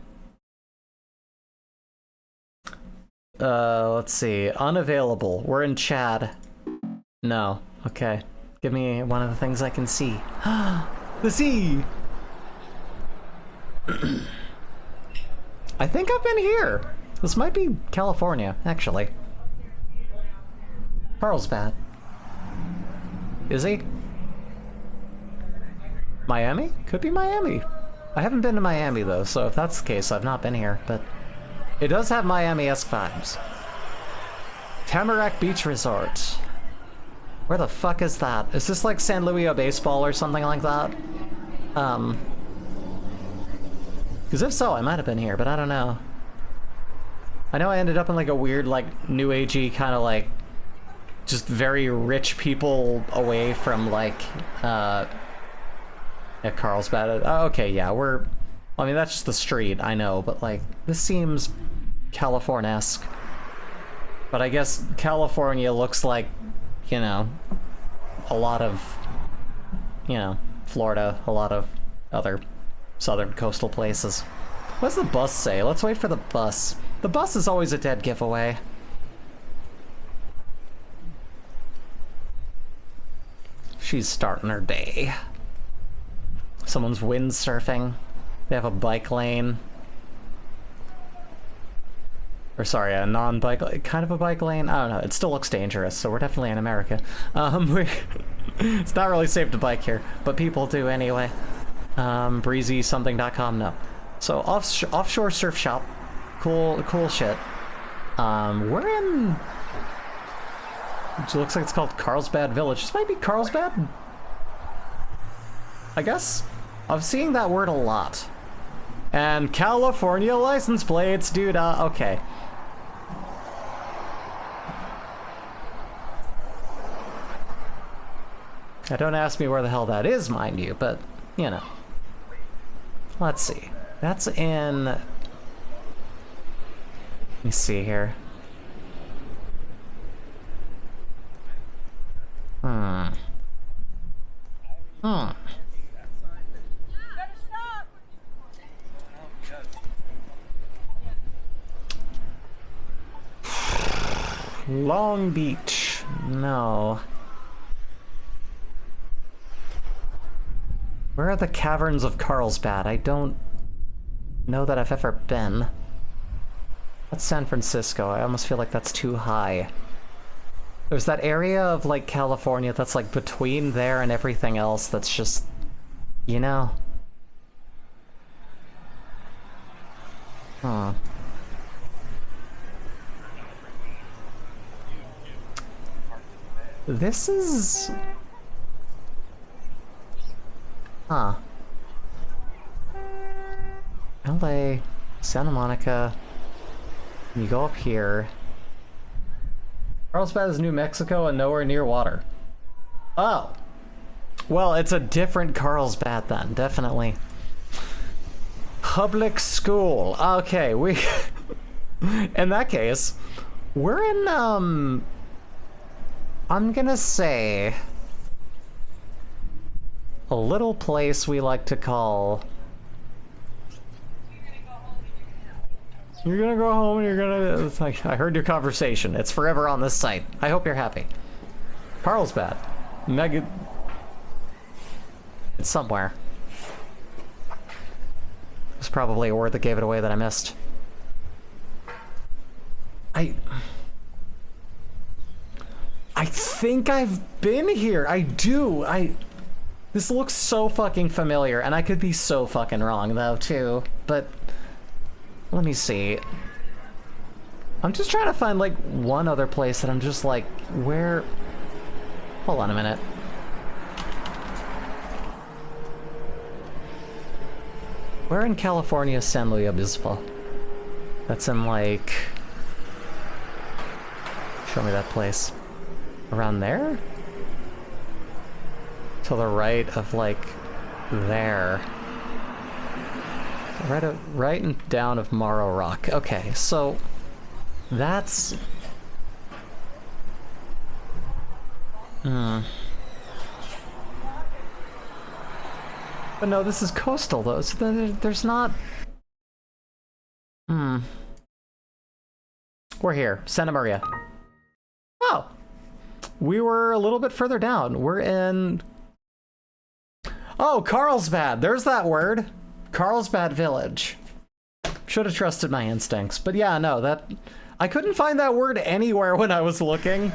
Let's see. Unavailable. We're in Chad. No. Okay. Give me one of the things I can see. The sea! I think I've been here. This might be California, actually. Carlsbad. Is he? Miami? Could be Miami. I haven't been to Miami, though, so if that's the case, I've not been here, but... It does have Miami-esque vibes. Tamarack Beach Resort. Where the fuck is that? Is this like San Luis Obispo or something like that? Because if so, I might have been here, but I don't know. I know I ended up in like a weird, like, new agey kind of like just very rich people away from like at Carlsbad. Oh, okay, yeah, I mean, that's just the street, I know, but like this seems California-esque. But I guess California looks like, you know, a lot of, you know, Florida, a lot of other southern coastal places. What does the bus say? Let's wait for the bus. The bus is always a dead giveaway. She's starting her day. Someone's windsurfing. They have a bike lane. Or sorry, a non-bike, kind of a bike lane. I don't know. It still looks dangerous, so we're definitely in America. It's not really safe to bike here, but people do anyway. breezysomething.com, no. So offshore surf shop, cool shit. We're in. It looks like it's called Carlsbad Village. This might be Carlsbad. I guess. I'm seeing that word a lot. And California license plates, dude. Okay. Now, don't ask me where the hell that is, mind you, but, you know. Let's see. That's in... Let me see here. Long Beach. No. Where are the caverns of Carlsbad? I don't know that I've ever been. That's San Francisco. I almost feel like that's too high. There's that area of, like, California that's, like, between there and everything else that's just, you know? Huh. This is... Huh. LA, Santa Monica. You go up here. Carlsbad is New Mexico and nowhere near water. Oh. Well, it's a different Carlsbad then, definitely. Public school. Okay, we... in that case, we're in, I'm gonna say... a little place we like to call... You're gonna go home and you're gonna... It's like, I heard your conversation. It's forever on this site. I hope you're happy. Carlsbad. Mega... It's somewhere. There's probably a word that gave it away that I missed. I think I've been here. I do. This looks so fucking familiar, and I could be so fucking wrong, though, too. But... let me see. I'm just trying to find, like, one other place that I'm just like, where... Hold on a minute. Where in California is San Luis Obispo? That's in, like... Show me that place. Around there? To the right of, like, there. Right and down of Morrow Rock. Okay, so that's... But no, this is coastal though, so there's not... We're here, Santa Maria. Oh! We were a little bit further down. We're in... Oh, Carlsbad! There's that word! Carlsbad Village. Should have trusted my instincts. But yeah, no, that... I couldn't find that word anywhere when I was looking.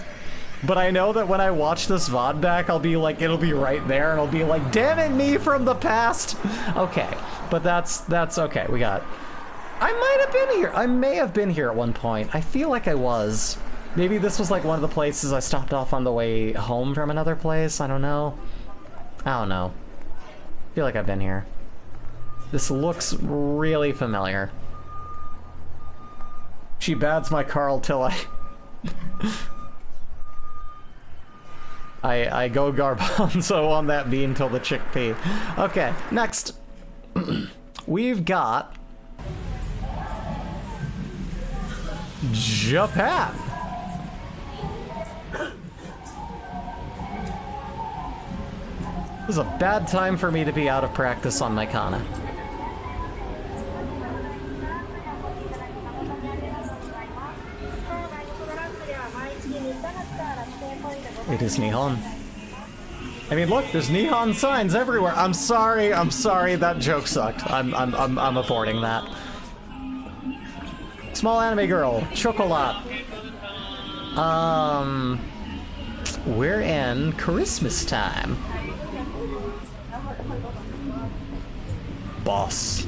But I know that when I watch this VOD back, I'll be like, it'll be right there, and I'll be like, damn it, me from the past! Okay, but that's okay, we got... I might have been here! I may have been here at one point. I feel like I was. Maybe this was like one of the places I stopped off on the way home from another place, I don't know. I don't know. I feel like I've been here. This looks really familiar. She bads my Carl till I go garbanzo on that bean till the chickpea. Okay, next. We've got... Japan! This is a bad time for me to be out of practice on my kana. It is Nihon. I mean, look, there's Nihon signs everywhere. I'm sorry, that joke sucked. I'm aborting that. Small anime girl, chocolate. We're in Christmas time. Boss.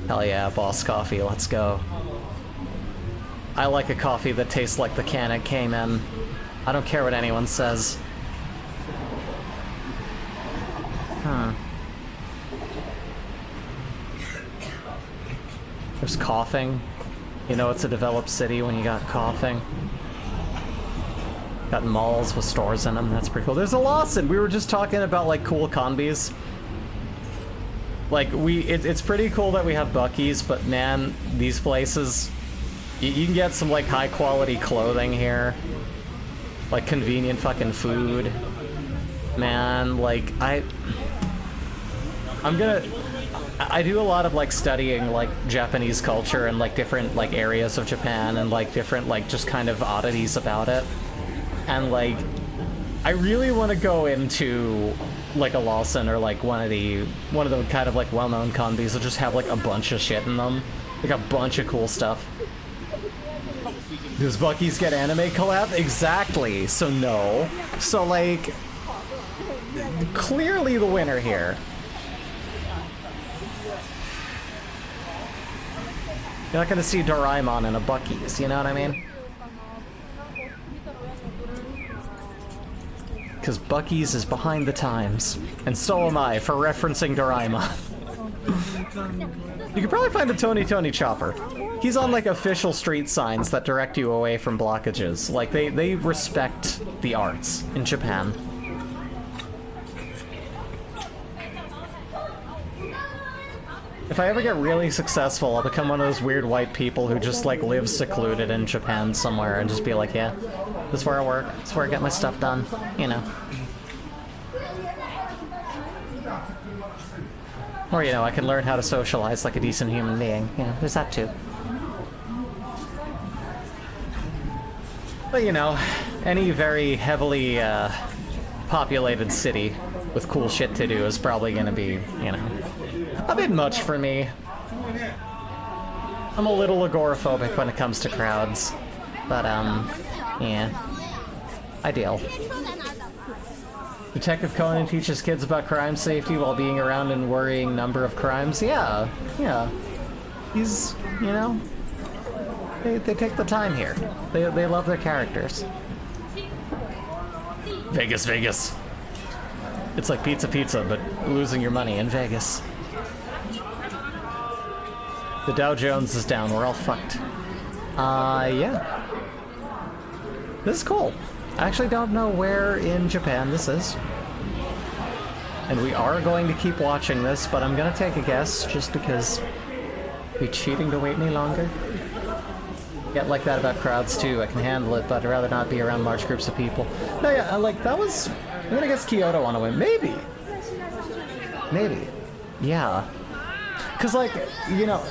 Hell yeah, Boss coffee, let's go. I like a coffee that tastes like the can it came in. I don't care what anyone says. There's coughing. You know it's a developed city when you got coughing. Got malls with stores in them, that's pretty cool. There's a Lawson! We were just talking about, like, cool combis. Like, it's pretty cool that we have Buc-ee's, but man, these places... You can get some, like, high-quality clothing here. Like, convenient fucking food. Man, like, I do a lot of, like, studying, like, Japanese culture and, like, different, like, areas of Japan and, like, different, like, just kind of oddities about it. And, like, I really want to go into, like, a Lawson or, like, one of the kind of, like, well-known combis that just have, like, a bunch of shit in them. Like, a bunch of cool stuff. Does Buc-ee's get anime collab? Exactly, so no. So, like, clearly the winner here. You're not gonna see Doraemon in a Buc-ee's, you know what I mean? Because Buc-ee's is behind the times, and so am I for referencing Doraemon. You could probably find the Tony Tony Chopper. He's on like official street signs that direct you away from blockages. Like they respect the arts in Japan. If I ever get really successful, I'll become one of those weird white people who just like live secluded in Japan somewhere and just be like, yeah, this is where I work, this is where I get my stuff done, you know. Or, you know, I can learn how to socialize like a decent human being. You know, there's that too. But, you know, any very heavily populated city with cool shit to do is probably gonna be, you know, a bit much for me. I'm a little agoraphobic when it comes to crowds. But, yeah. Ideal. Detective Conan teaches kids about crime safety while being around a worrying number of crimes. Yeah, yeah. He's, you know, they take the time here. They love their characters. Vegas, Vegas. It's like Pizza Pizza, but losing your money in Vegas. The Dow Jones is down. We're all fucked. Yeah. This is cool. I actually don't know where in Japan this is. And we are going to keep watching this, but I'm gonna take a guess just because it'd be cheating to wait any longer. Get like that about crowds too. I can handle it, but I'd rather not be around large groups of people. No, yeah, like that was... I'm gonna guess Kyoto on a whim. Maybe. Maybe. Yeah. Cause like, you know...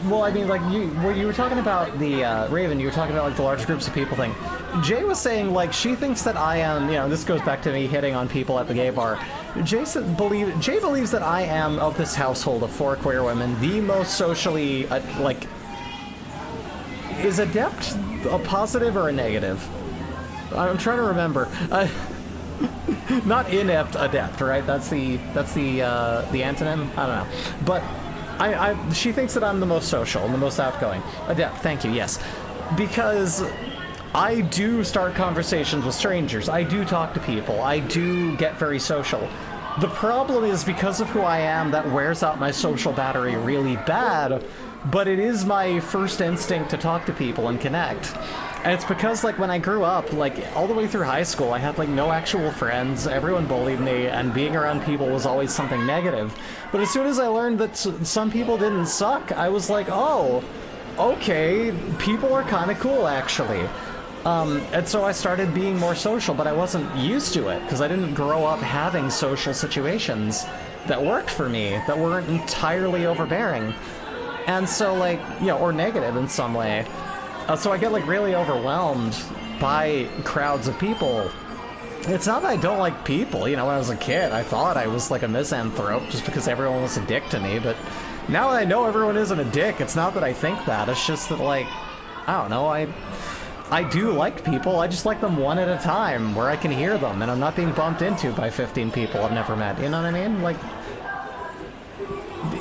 Well, I mean, like, you were talking about the, Raven, you were talking about, like, the large groups of people thing. Jay was saying, like, she thinks that I am, you know, this goes back to me hitting on people at the gay bar. Jay believes that I am, of this household of 4 queer women, the most socially, like... Is adept a positive or a negative? I'm trying to remember. Not inept, adept, right? That's the antonym? I don't know. But... she thinks that I'm the most social and the most outgoing. Adept, thank you, yes. Because I do start conversations with strangers. I do talk to people. I do get very social. The problem is because of who I am, that wears out my social battery really bad, but it is my first instinct to talk to people and connect. And it's because, like, when I grew up, like, all the way through high school, I had, like, no actual friends, everyone bullied me, and being around people was always something negative. But as soon as I learned that some people didn't suck, I was like, oh, okay, people are kind of cool, actually. And so I started being more social, but I wasn't used to it, because I didn't grow up having social situations that worked for me, that weren't entirely overbearing. And so, like, you know, or negative in some way. So I get, like, really overwhelmed by crowds of people. It's not that I don't like people. You know, when I was a kid, I thought I was, like, a misanthrope just because everyone was a dick to me. But now that I know everyone isn't a dick, it's not that I think that. It's just that, like, I don't know, I do like people. I just like them one at a time, where I can hear them, and I'm not being bumped into by 15 people I've never met. You know what I mean? Like,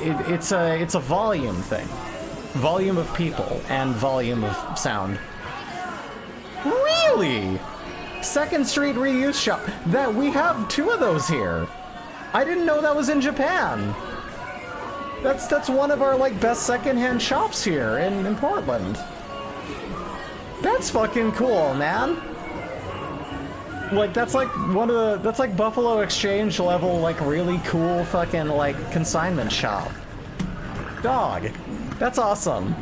it's a volume thing. Volume of people and volume of sound. Really? 2nd Street reuse shop. That we have 2 of those here. I didn't know that was in Japan. That's one of our, like, best secondhand shops here in Portland. That's fucking cool, man. Like, that's like that's like Buffalo Exchange level, like, really cool fucking, like, consignment shop. Dog. That's awesome.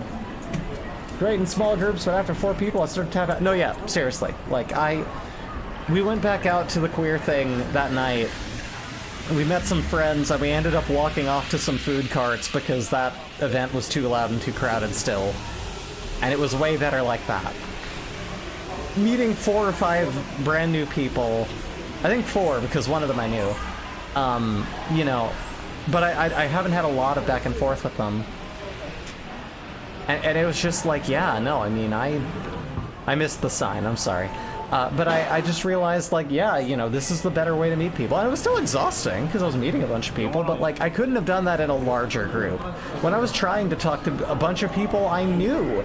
Great in small groups, but after 4 people, I started to tap out. No, yeah, seriously. Like, we went back out to the queer thing that night. We met some friends, and we ended up walking off to some food carts because that event was too loud and too crowded still. And it was way better like that. Meeting 4 or 5 brand new people. I think 4, because one of them I knew. You know, but I haven't had a lot of back and forth with them. And it was just like, yeah, no, I mean, I missed the sign, I'm sorry. But I just realized, like, yeah, you know, this is the better way to meet people. And it was still exhausting, because I was meeting a bunch of people, but, like, I couldn't have done that in a larger group. When I was trying to talk to a bunch of people I knew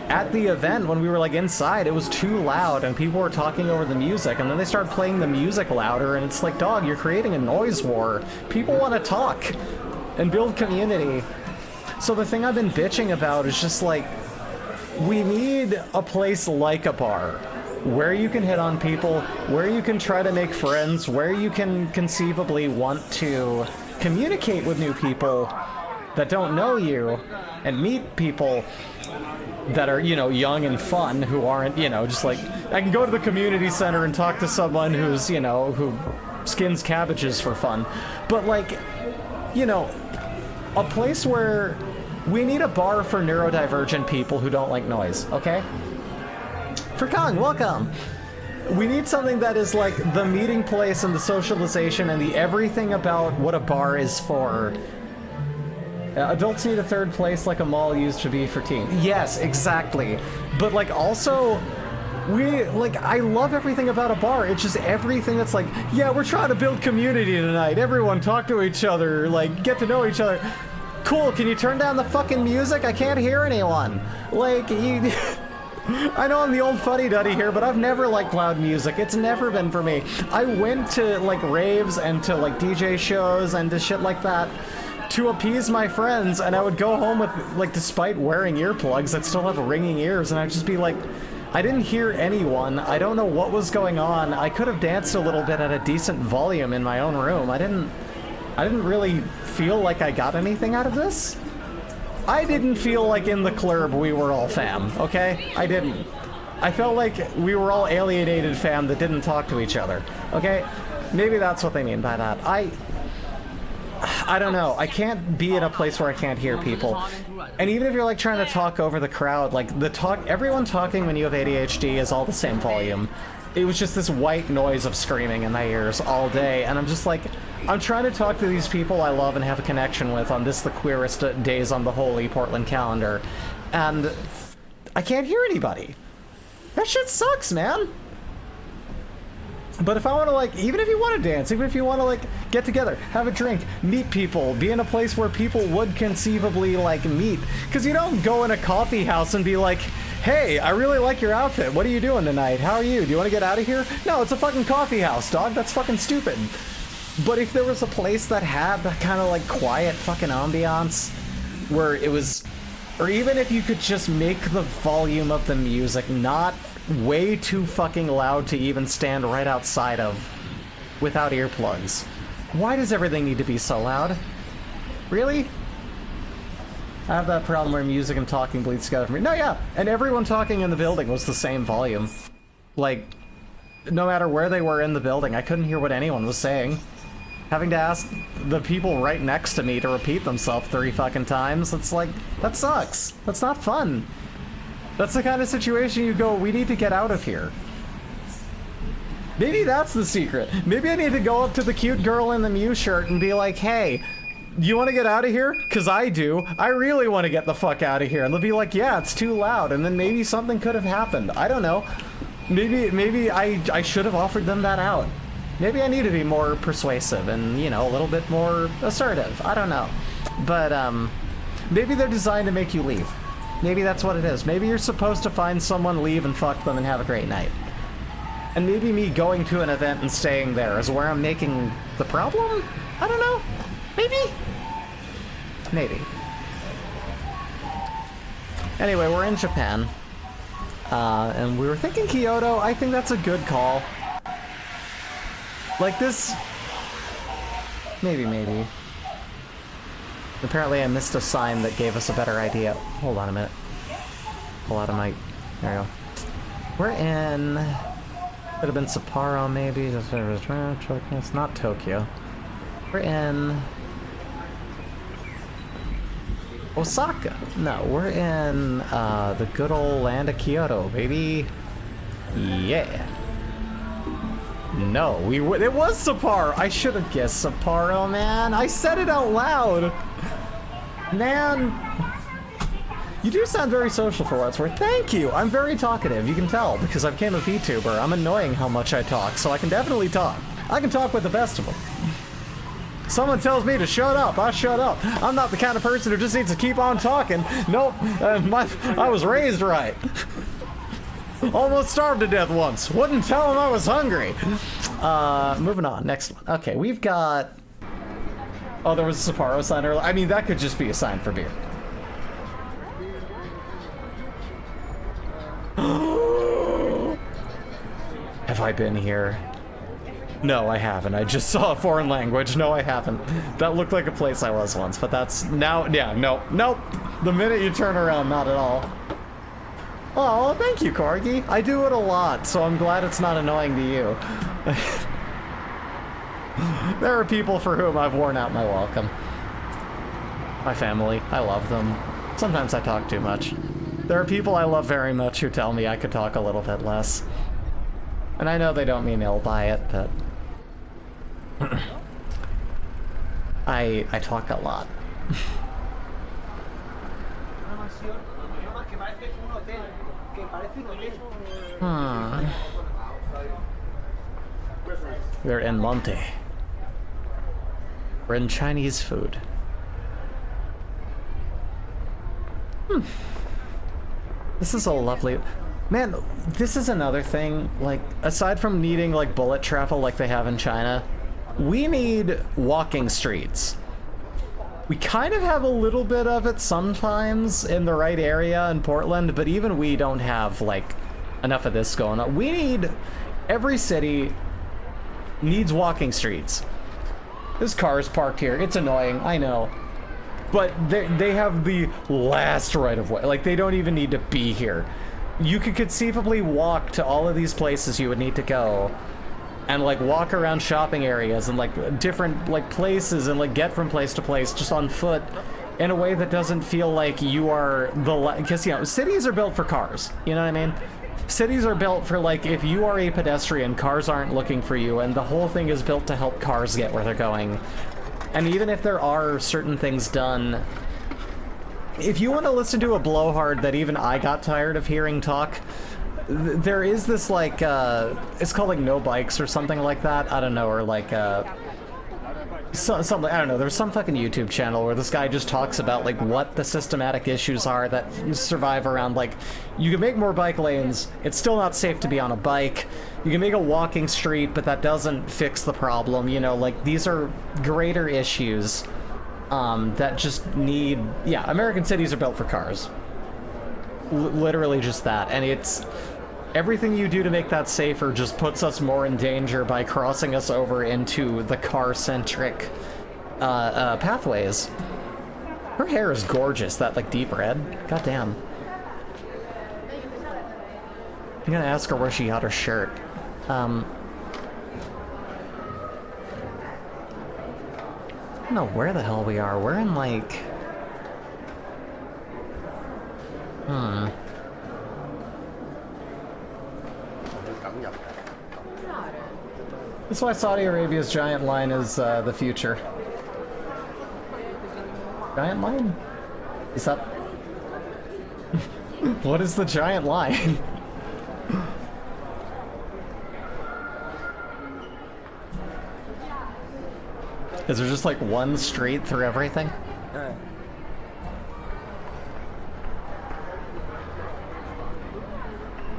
at the event, when we were, like, inside, it was too loud, and people were talking over the music, and then they started playing the music louder, and it's like, dog, you're creating a noise war. People want to talk and build community. So the thing I've been bitching about is just like, we need a place like a bar where you can hit on people, where you can try to make friends, where you can conceivably want to communicate with new people that don't know you and meet people that are, you know, young and fun, who aren't, you know, just like, I can go to the community center and talk to someone who's, you know, who skins cabbages for fun. But like, you know, a place where we need a bar for neurodivergent people who don't like noise, okay? For Kong, welcome! We need something that is like the meeting place and the socialization and the everything about what a bar is for. Adults need a third place like a mall used to be for teens. Yes, exactly. But like also, I love everything about a bar. It's just everything that's like, yeah, we're trying to build community tonight. Everyone talk to each other, like, get to know each other. Cool, can you turn down the fucking music? I can't hear anyone. Like, I know I'm the old fuddy-duddy here, but I've never liked loud music. It's never been for me. I went to, like, raves and to, like, DJ shows and to shit like that to appease my friends, and I would go home with, like, despite wearing earplugs, I'd still have ringing ears, and I'd just be like, I didn't hear anyone. I don't know what was going on. I could have danced a little bit at a decent volume in my own room. I didn't really feel like I got anything out of this. I didn't feel like in the club we were all fam, okay? I didn't. I felt like we were all alienated fam that didn't talk to each other, okay? Maybe that's what they mean by that. I don't know. I can't be in a place where I can't hear people. And even if you're like trying to talk over the crowd, like everyone talking when you have ADHD is all the same volume. It was just this white noise of screaming in my ears all day, and I'm just like, I'm trying to talk to these people I love and have a connection with on this, the queerest days on the holy Portland calendar, and I can't hear anybody. That shit sucks, man. But if I want to, like, even if you want to dance, even if you want to, like, get together, have a drink, meet people, be in a place where people would conceivably, like, meet. Because you don't go in a coffee house and be like, hey, I really like your outfit. What are you doing tonight? How are you? Do you want to get out of here? No, it's a fucking coffee house, dog. That's fucking stupid. But if there was a place that had that kind of, like, quiet fucking ambiance where it was... Or even if you could just make the volume of the music not way too fucking loud to even stand right outside of without earplugs. Why does everything need to be so loud? Really? I have that problem where music and talking bleeds together for me. No, yeah, and everyone talking in the building was the same volume. Like, no matter where they were in the building, I couldn't hear what anyone was saying. Having to ask the people right next to me to repeat themselves 3 fucking times, it's like, that sucks. That's not fun. That's the kind of situation you go, we need to get out of here. Maybe that's the secret. Maybe I need to go up to the cute girl in the Mew shirt and be like, hey, you want to get out of here? Because I do. I really want to get the fuck out of here. And they'll be like, yeah, it's too loud. And then maybe something could have happened. I don't know. Maybe I should have offered them that out. Maybe I need to be more persuasive and, you know, a little bit more assertive. I don't know. But, maybe they're designed to make you leave. Maybe that's what it is. Maybe you're supposed to find someone, leave, and fuck them and have a great night. And maybe me going to an event and staying there is where I'm making the problem? I don't know. Maybe? Maybe. Anyway, we're in Japan. And we were thinking Kyoto. I think that's a good call. Like this... Maybe. Apparently I missed a sign that gave us a better idea. Hold on a minute. Pull out a mic. There we go. We're in... Could have been Sapporo, maybe. It's not Tokyo. We're in... Osaka. No, we're in the good old land of Kyoto, baby. Yeah. No, it was Sapporo. I should have guessed Sapporo, man. I said it out loud. Man, you do sound very social for what it's worth. Thank you. I'm very talkative. You can tell because I became a VTuber. I'm annoying how much I talk, so I can definitely talk. I can talk with the best of them. Someone tells me to shut up, I shut up. I'm not the kind of person who just needs to keep on talking. Nope, I was raised right. Almost starved to death once. Wouldn't tell him I was hungry. Moving on, next one. Okay, we've got... Oh, there was a Sapporo sign earlier. I mean, that could just be a sign for beer. Have I been here? No, I haven't. I just saw a foreign language. No, I haven't. That looked like a place I was once, but that's now, yeah, no, nope. The minute you turn around, not at all. Oh, thank you, Corgi. I do it a lot, so I'm glad it's not annoying to you. There are people for whom I've worn out my welcome. My family, I love them. Sometimes I talk too much. There are people I love very much who tell me I could talk a little bit less. And I know they don't mean ill by it, but... I talk a lot. We're in Monte. We're in Chinese food. This is a lovely... Man, this is another thing, like, aside from needing, like, bullet travel like they have in China, we need walking streets. We kind of have a little bit of it sometimes in the right area in Portland, but even we don't have, like, enough of this going on. We need... Every city needs walking streets. This car is parked here. It's annoying, I know. But they have the last right of way. Like, they don't even need to be here. You could conceivably walk to all of these places you would need to go and, like, walk around shopping areas and, like, different, like, places and, like, get from place to place just on foot in a way that doesn't feel like you are because, you know, cities are built for cars, you know what I mean? Cities are built for, like, if you are a pedestrian, cars aren't looking for you, and the whole thing is built to help cars get where they're going. And even if there are certain things done, if you want to listen to a blowhard that even I got tired of hearing talk, there is this, like, it's called, like, No Bikes or something like that. I don't know, or, like, something, I don't know, there's some fucking YouTube channel where this guy just talks about, like, what the systematic issues are that survive around, like, you can make more bike lanes, it's still not safe to be on a bike, you can make a walking street, but that doesn't fix the problem, you know, like, these are greater issues that just need, yeah, American cities are built for cars. Literally just that, and it's, everything you do to make that safer just puts us more in danger by crossing us over into the car-centric pathways. Her hair is gorgeous, that, like, deep red. Goddamn. I'm gonna ask her where she got her shirt. I don't know where the hell we are. We're in, like... That's why Saudi Arabia's giant line is the future. Giant line? Is that... What is the giant line? Is there just like one street through everything?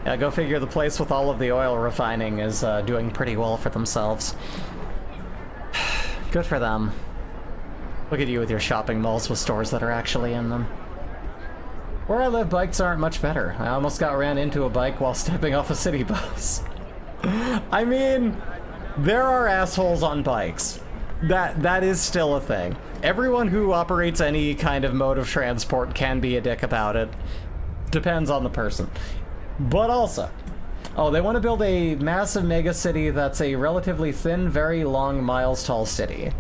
Yeah, go figure, the place with all of the oil refining is doing pretty well for themselves. Good for them. Look at you with your shopping malls with stores that are actually in them. Where I live, bikes aren't much better. I almost got ran into a bike while stepping off a city bus. I mean, there are assholes on bikes. That is still a thing. Everyone who operates any kind of mode of transport can be a dick about it. Depends on the person. But also, oh, they want to build a massive mega city that's a relatively thin, very long, miles tall city.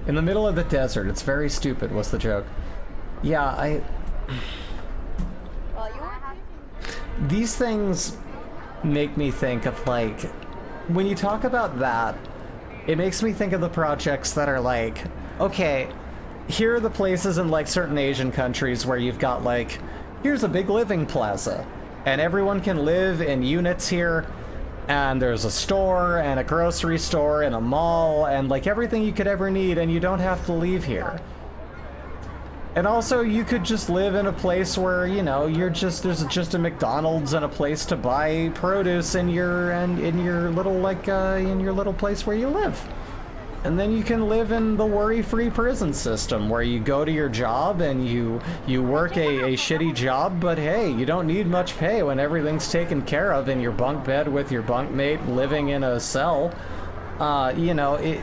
In the middle of the desert, it's very stupid, was the joke. Yeah, these things make me think of, like, when you talk about that, it makes me think of the projects that are like, okay, here are the places in, like, certain Asian countries where you've got, like, here's a big living plaza, and everyone can live in units here, and there's a store, and a grocery store, and a mall, and, like, everything you could ever need, and you don't have to leave here. And also, you could just live in a place where, you know, there's just a McDonald's and a place to buy produce in your little, like, in your little place where you live. And then you can live in the worry-free prison system where you go to your job and you work a shitty job, but hey, you don't need much pay when everything's taken care of in your bunk bed with your bunkmate living in a cell. You know,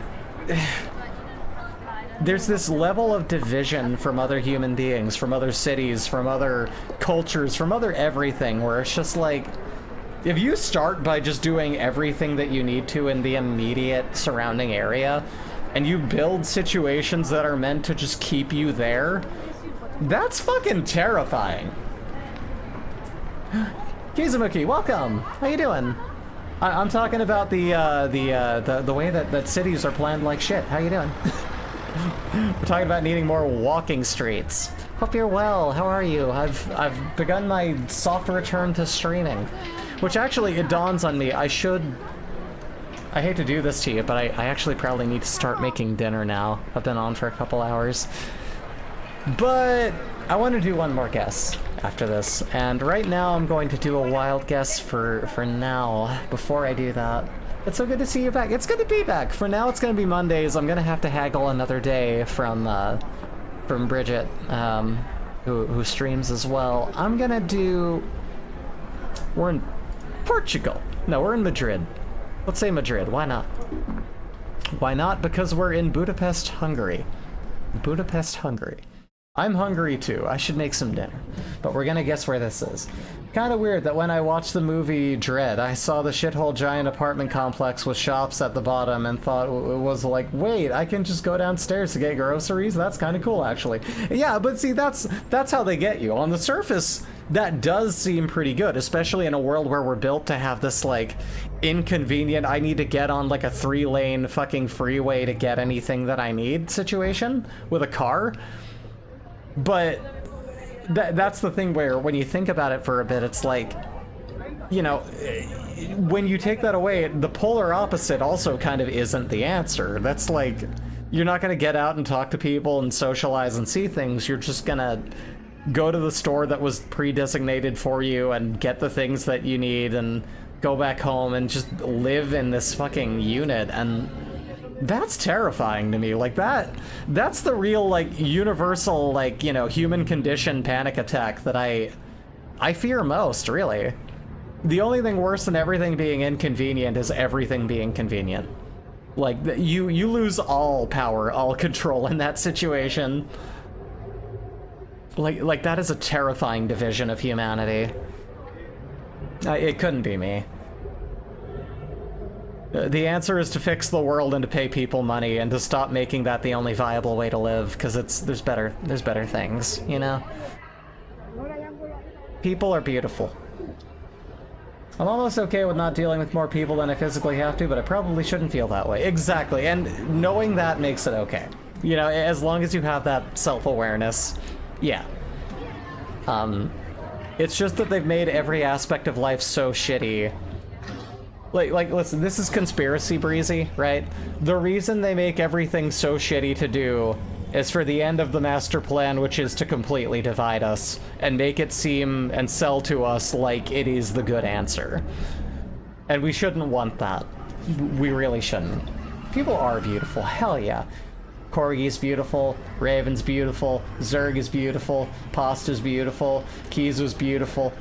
there's this level of division from other human beings, from other cities, from other cultures, from other everything, where it's just like, if you start by just doing everything that you need to in the immediate surrounding area, and you build situations that are meant to just keep you there, that's fucking terrifying. Kizamuki, welcome. How you doing? I'm talking about the way that cities are planned like shit. How you doing? We're talking about needing more walking streets. Hope you're well. How are you? I've begun my soft return to streaming. Which actually, it dawns on me, I hate to do this to you, but I actually probably need to start making dinner now. I've been on for a couple hours. But I want to do one more guess after this, and right now I'm going to do a wild guess for now. Before I do that, it's so good to see you back. It's good to be back. For now, it's going to be Mondays. I'm going to have to haggle another day from Bridget, who streams as well. I'm going to do... We're in Portugal. No, we're in Madrid. Let's say Madrid. Why not? Why not? Because we're in Budapest, Hungary. Budapest, Hungary. I'm hungry too. I should make some dinner. But we're gonna guess where this is. Kind of weird that when I watched the movie Dread, I saw the shithole giant apartment complex with shops at the bottom and thought it was like, wait, I can just go downstairs to get groceries? That's kind of cool, actually. Yeah, but see, that's how they get you. On the surface, that does seem pretty good, especially in a world where we're built to have this, like, inconvenient, I need to get on, like, a 3-lane fucking freeway to get anything that I need situation with a car. But that's the thing where when you think about it for a bit, it's like, you know, when you take that away, the polar opposite also kind of isn't the answer. That's like, you're not going to get out and talk to people and socialize and see things. You're just going to go to the store that was pre-designated for you and get the things that you need and go back home and just live in this fucking unit. And that's terrifying to me. Like, that's the real, like, universal, like, you know, human condition panic attack that I fear most, really. The only thing worse than everything being inconvenient is everything being convenient. Like, you lose all power, all control in that situation. Like that is a terrifying division of humanity. It couldn't be me. The answer is to fix the world and to pay people money and to stop making that the only viable way to live, because there's better things, you know? People are beautiful. I'm almost okay with not dealing with more people than I physically have to, but I probably shouldn't feel that way. Exactly, and knowing that makes it okay. You know, as long as you have that self-awareness, yeah. It's just that they've made every aspect of life so shitty. Like, listen, this is conspiracy breezy, right? The reason they make everything so shitty to do is for the end of the master plan, which is to completely divide us and make it seem and sell to us like it is the good answer. And we shouldn't want that. We really shouldn't. People are beautiful, hell yeah. Corgi's beautiful, Raven's beautiful, Zerg is beautiful, Pasta's beautiful, Kizu's beautiful.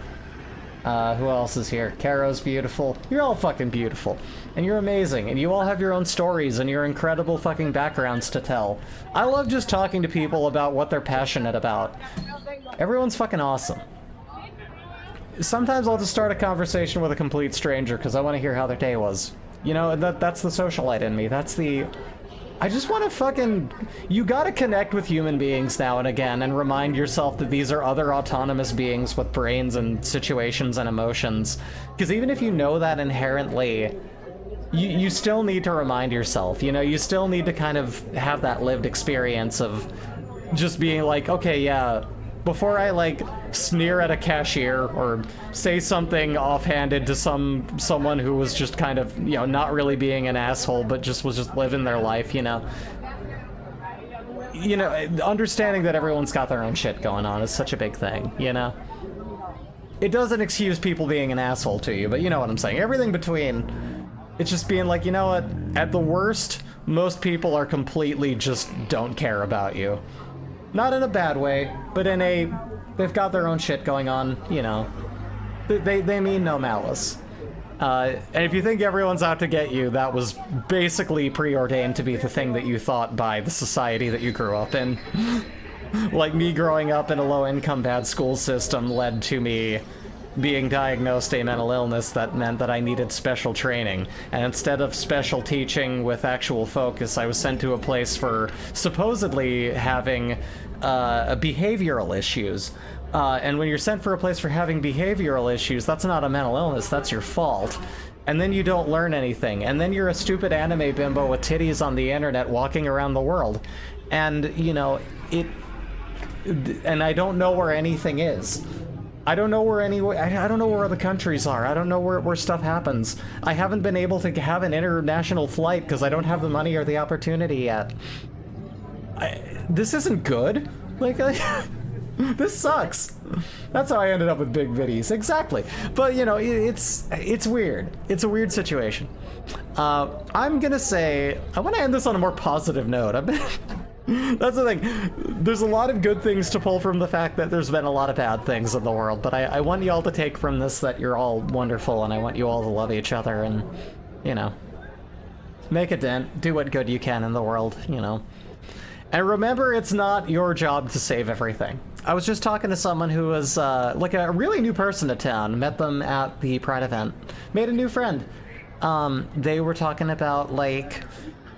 Who else is here? Karo's beautiful. You're all fucking beautiful. And you're amazing. And you all have your own stories and your incredible fucking backgrounds to tell. I love just talking to people about what they're passionate about. Everyone's fucking awesome. Sometimes I'll just start a conversation with a complete stranger because I want to hear how their day was. You know, that's the socialite in me. That's the... I just want to fucking... You gotta connect with human beings now and again and remind yourself that these are other autonomous beings with brains and situations and emotions. Because even if you know that inherently, you still need to remind yourself, you know? You still need to kind of have that lived experience of just being like, okay, yeah, before I, like, sneer at a cashier or say something offhanded to someone who was just kind of, you know, not really being an asshole, but was just living their life, you know. You know, understanding that everyone's got their own shit going on is such a big thing, you know. It doesn't excuse people being an asshole to you, but you know what I'm saying. Everything between It's just being like, you know what? At the worst, most people are completely just don't care about you. Not in a bad way, but in a, they've got their own shit going on, you know. They mean no malice. And if you think everyone's out to get you, that was basically preordained to be the thing that you thought by the society that you grew up in. Like me growing up in a low-income bad school system led to me being diagnosed a mental illness that meant that I needed special training. And instead of special teaching with actual focus, I was sent to a place for supposedly having behavioral issues. And when you're sent for a place for having behavioral issues, that's not a mental illness, that's your fault. And then you don't learn anything. And then you're a stupid anime bimbo with titties on the internet walking around the world. And, you know, and I don't know where anything is. I don't know where I don't know where other countries are. I don't know where stuff happens. I haven't been able to have an international flight because I don't have the money or the opportunity yet. This isn't good. Like, this sucks. That's how I ended up with big viddies. Exactly. But, you know, it's weird. It's a weird situation. I'm gonna say, I want to end this on a more positive note. That's the thing. There's a lot of good things to pull from the fact that there's been a lot of bad things in the world, but I want you all to take from this that you're all wonderful, and I want you all to love each other and, you know, make a dent, do what good you can in the world, you know. And remember, it's not your job to save everything. I was just talking to someone who was, like a really new person to town, met them at the Pride event, made a new friend. They were talking about, like,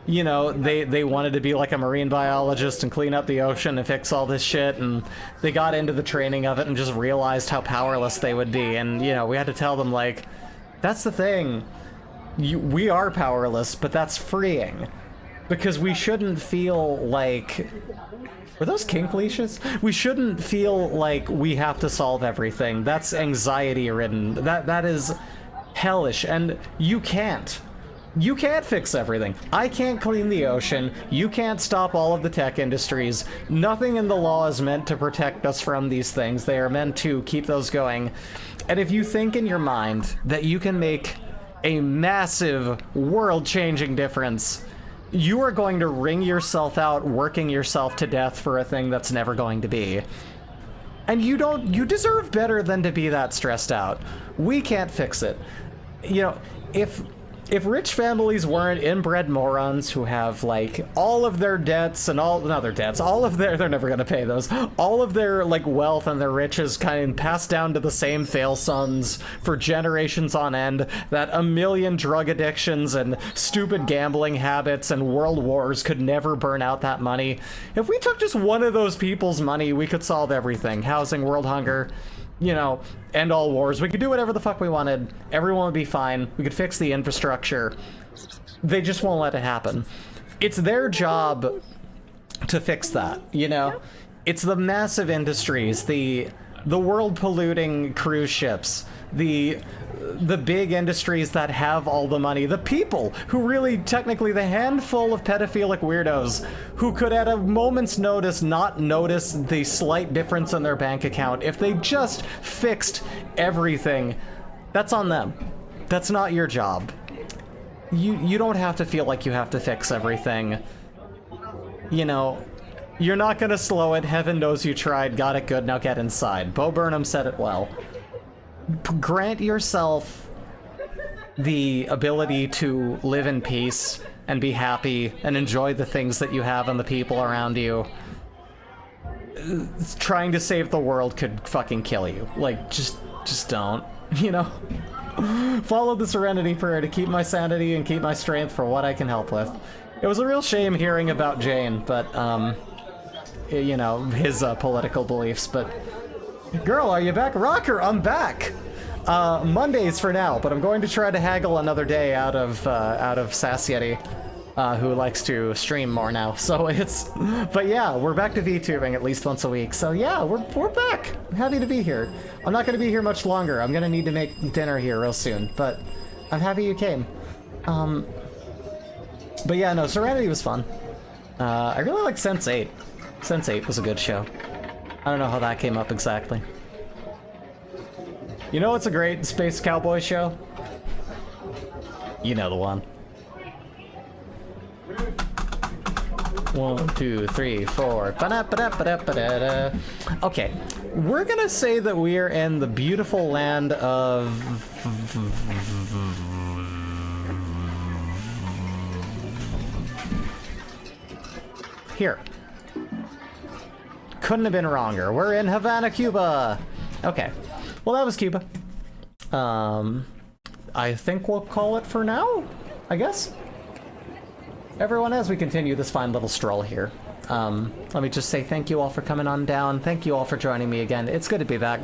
you know, they wanted to be like a marine biologist and clean up the ocean and fix all this shit, and they got into the training of it and just realized how powerless they would be. And, you know, we had to tell them, like, that's the thing. We are powerless, but that's freeing. Because we shouldn't feel like... Were those kink leashes? We shouldn't feel like we have to solve everything. That's anxiety-ridden. That is hellish, and you can't. You can't fix everything. I can't clean the ocean. You can't stop all of the tech industries. Nothing in the law is meant to protect us from these things. They are meant to keep those going. And if you think in your mind that you can make a massive, world-changing difference, you are going to wring yourself out, working yourself to death for a thing that's never going to be. And you deserve better than to be that stressed out. We can't fix it. You know, if rich families weren't inbred morons who have, like, all of their debts and all of their, they're never gonna pay those, all of their, like, wealth and their riches kind of passed down to the same fail sons for generations on end, that a million drug addictions and stupid gambling habits and world wars could never burn out that money. If we took just one of those people's money, we could solve everything. Housing, world hunger, you know, end all wars. We could do whatever the fuck we wanted. Everyone would be fine. We could fix the infrastructure. They just won't let it happen. It's their job to fix that, you know? It's the massive industries, the world polluting cruise ships, the big industries that have all the money, the people who really, technically, the handful of pedophilic weirdos who could at a moment's notice not notice the slight difference in their bank account if they just fixed everything. That's on them. That's not your job. You don't have to feel like you have to fix everything. You know, you're not gonna slow it. Heaven knows you tried. Got it good. Now get inside. Bo Burnham said it well. Grant yourself the ability to live in peace and be happy and enjoy the things that you have and the people around you. Trying to save the world could fucking kill you. Like, just don't, you know? Follow the Serenity Prayer to keep my sanity and keep my strength for what I can help with. It was a real shame hearing about Jane, but, you know, his political beliefs, but... Girl, are you back? Rocker, I'm back! Mondays for now, but I'm going to try to haggle another day out of Sass Yeti, who likes to stream more now. So it's... But yeah, we're back to VTubing at least once a week. So yeah, we're back! I'm happy to be here. I'm not going to be here much longer. I'm going to need to make dinner here real soon, but I'm happy you came. But yeah, no, Serenity was fun. I really like Sense8. Sense8 was a good show. I don't know how that came up exactly. You know what's a great space cowboy show? You know the one. 1, 2, 3, 4. Ba-da-ba-da-ba-da-ba-da-da. Okay, we're gonna say that we are in the beautiful land of... Here. Couldn't have been wronger. We're in Havana, Cuba. Okay. Well, that was Cuba. I think we'll call it for now, I guess. Everyone, as we continue this fine little stroll here, let me just say thank you all for coming on down. Thank you all for joining me again. It's good to be back.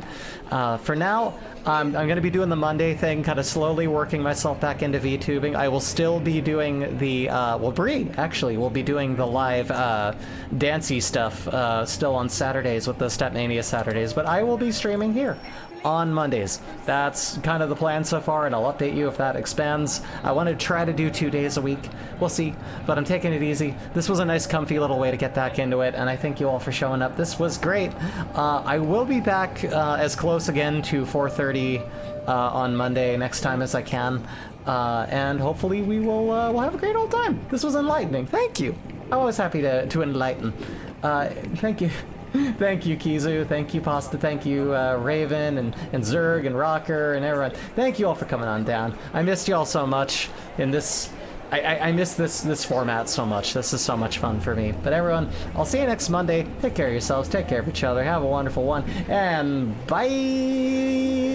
For now, I'm going to be doing the Monday thing, kind of slowly working myself back into VTubing. I will still be doing the, well, Bree, actually, will be doing the live dancey stuff still on Saturdays with the Stepmania Saturdays, but I will be streaming here on Mondays. That's kind of the plan so far, and I'll update you if that expands. I want to try to do 2 days a week. We'll see, but I'm taking it easy. This was a nice, comfy little way to get back into it, and I thank you all for showing up. This was great. I will be back as close again to 4:30 on Monday next time as I can, and hopefully we will we'll have a great old time. This was enlightening. Thank you. I'm always happy to enlighten. Thank you. Thank you, Kizu. Thank you, Pasta. Thank you, Raven and Zerg and Rocker and everyone. Thank you all for coming on down. I missed you all so much in this. I miss this format so much. This is so much fun for me. But everyone, I'll see you next Monday. Take care of yourselves. Take care of each other. Have a wonderful one. And bye.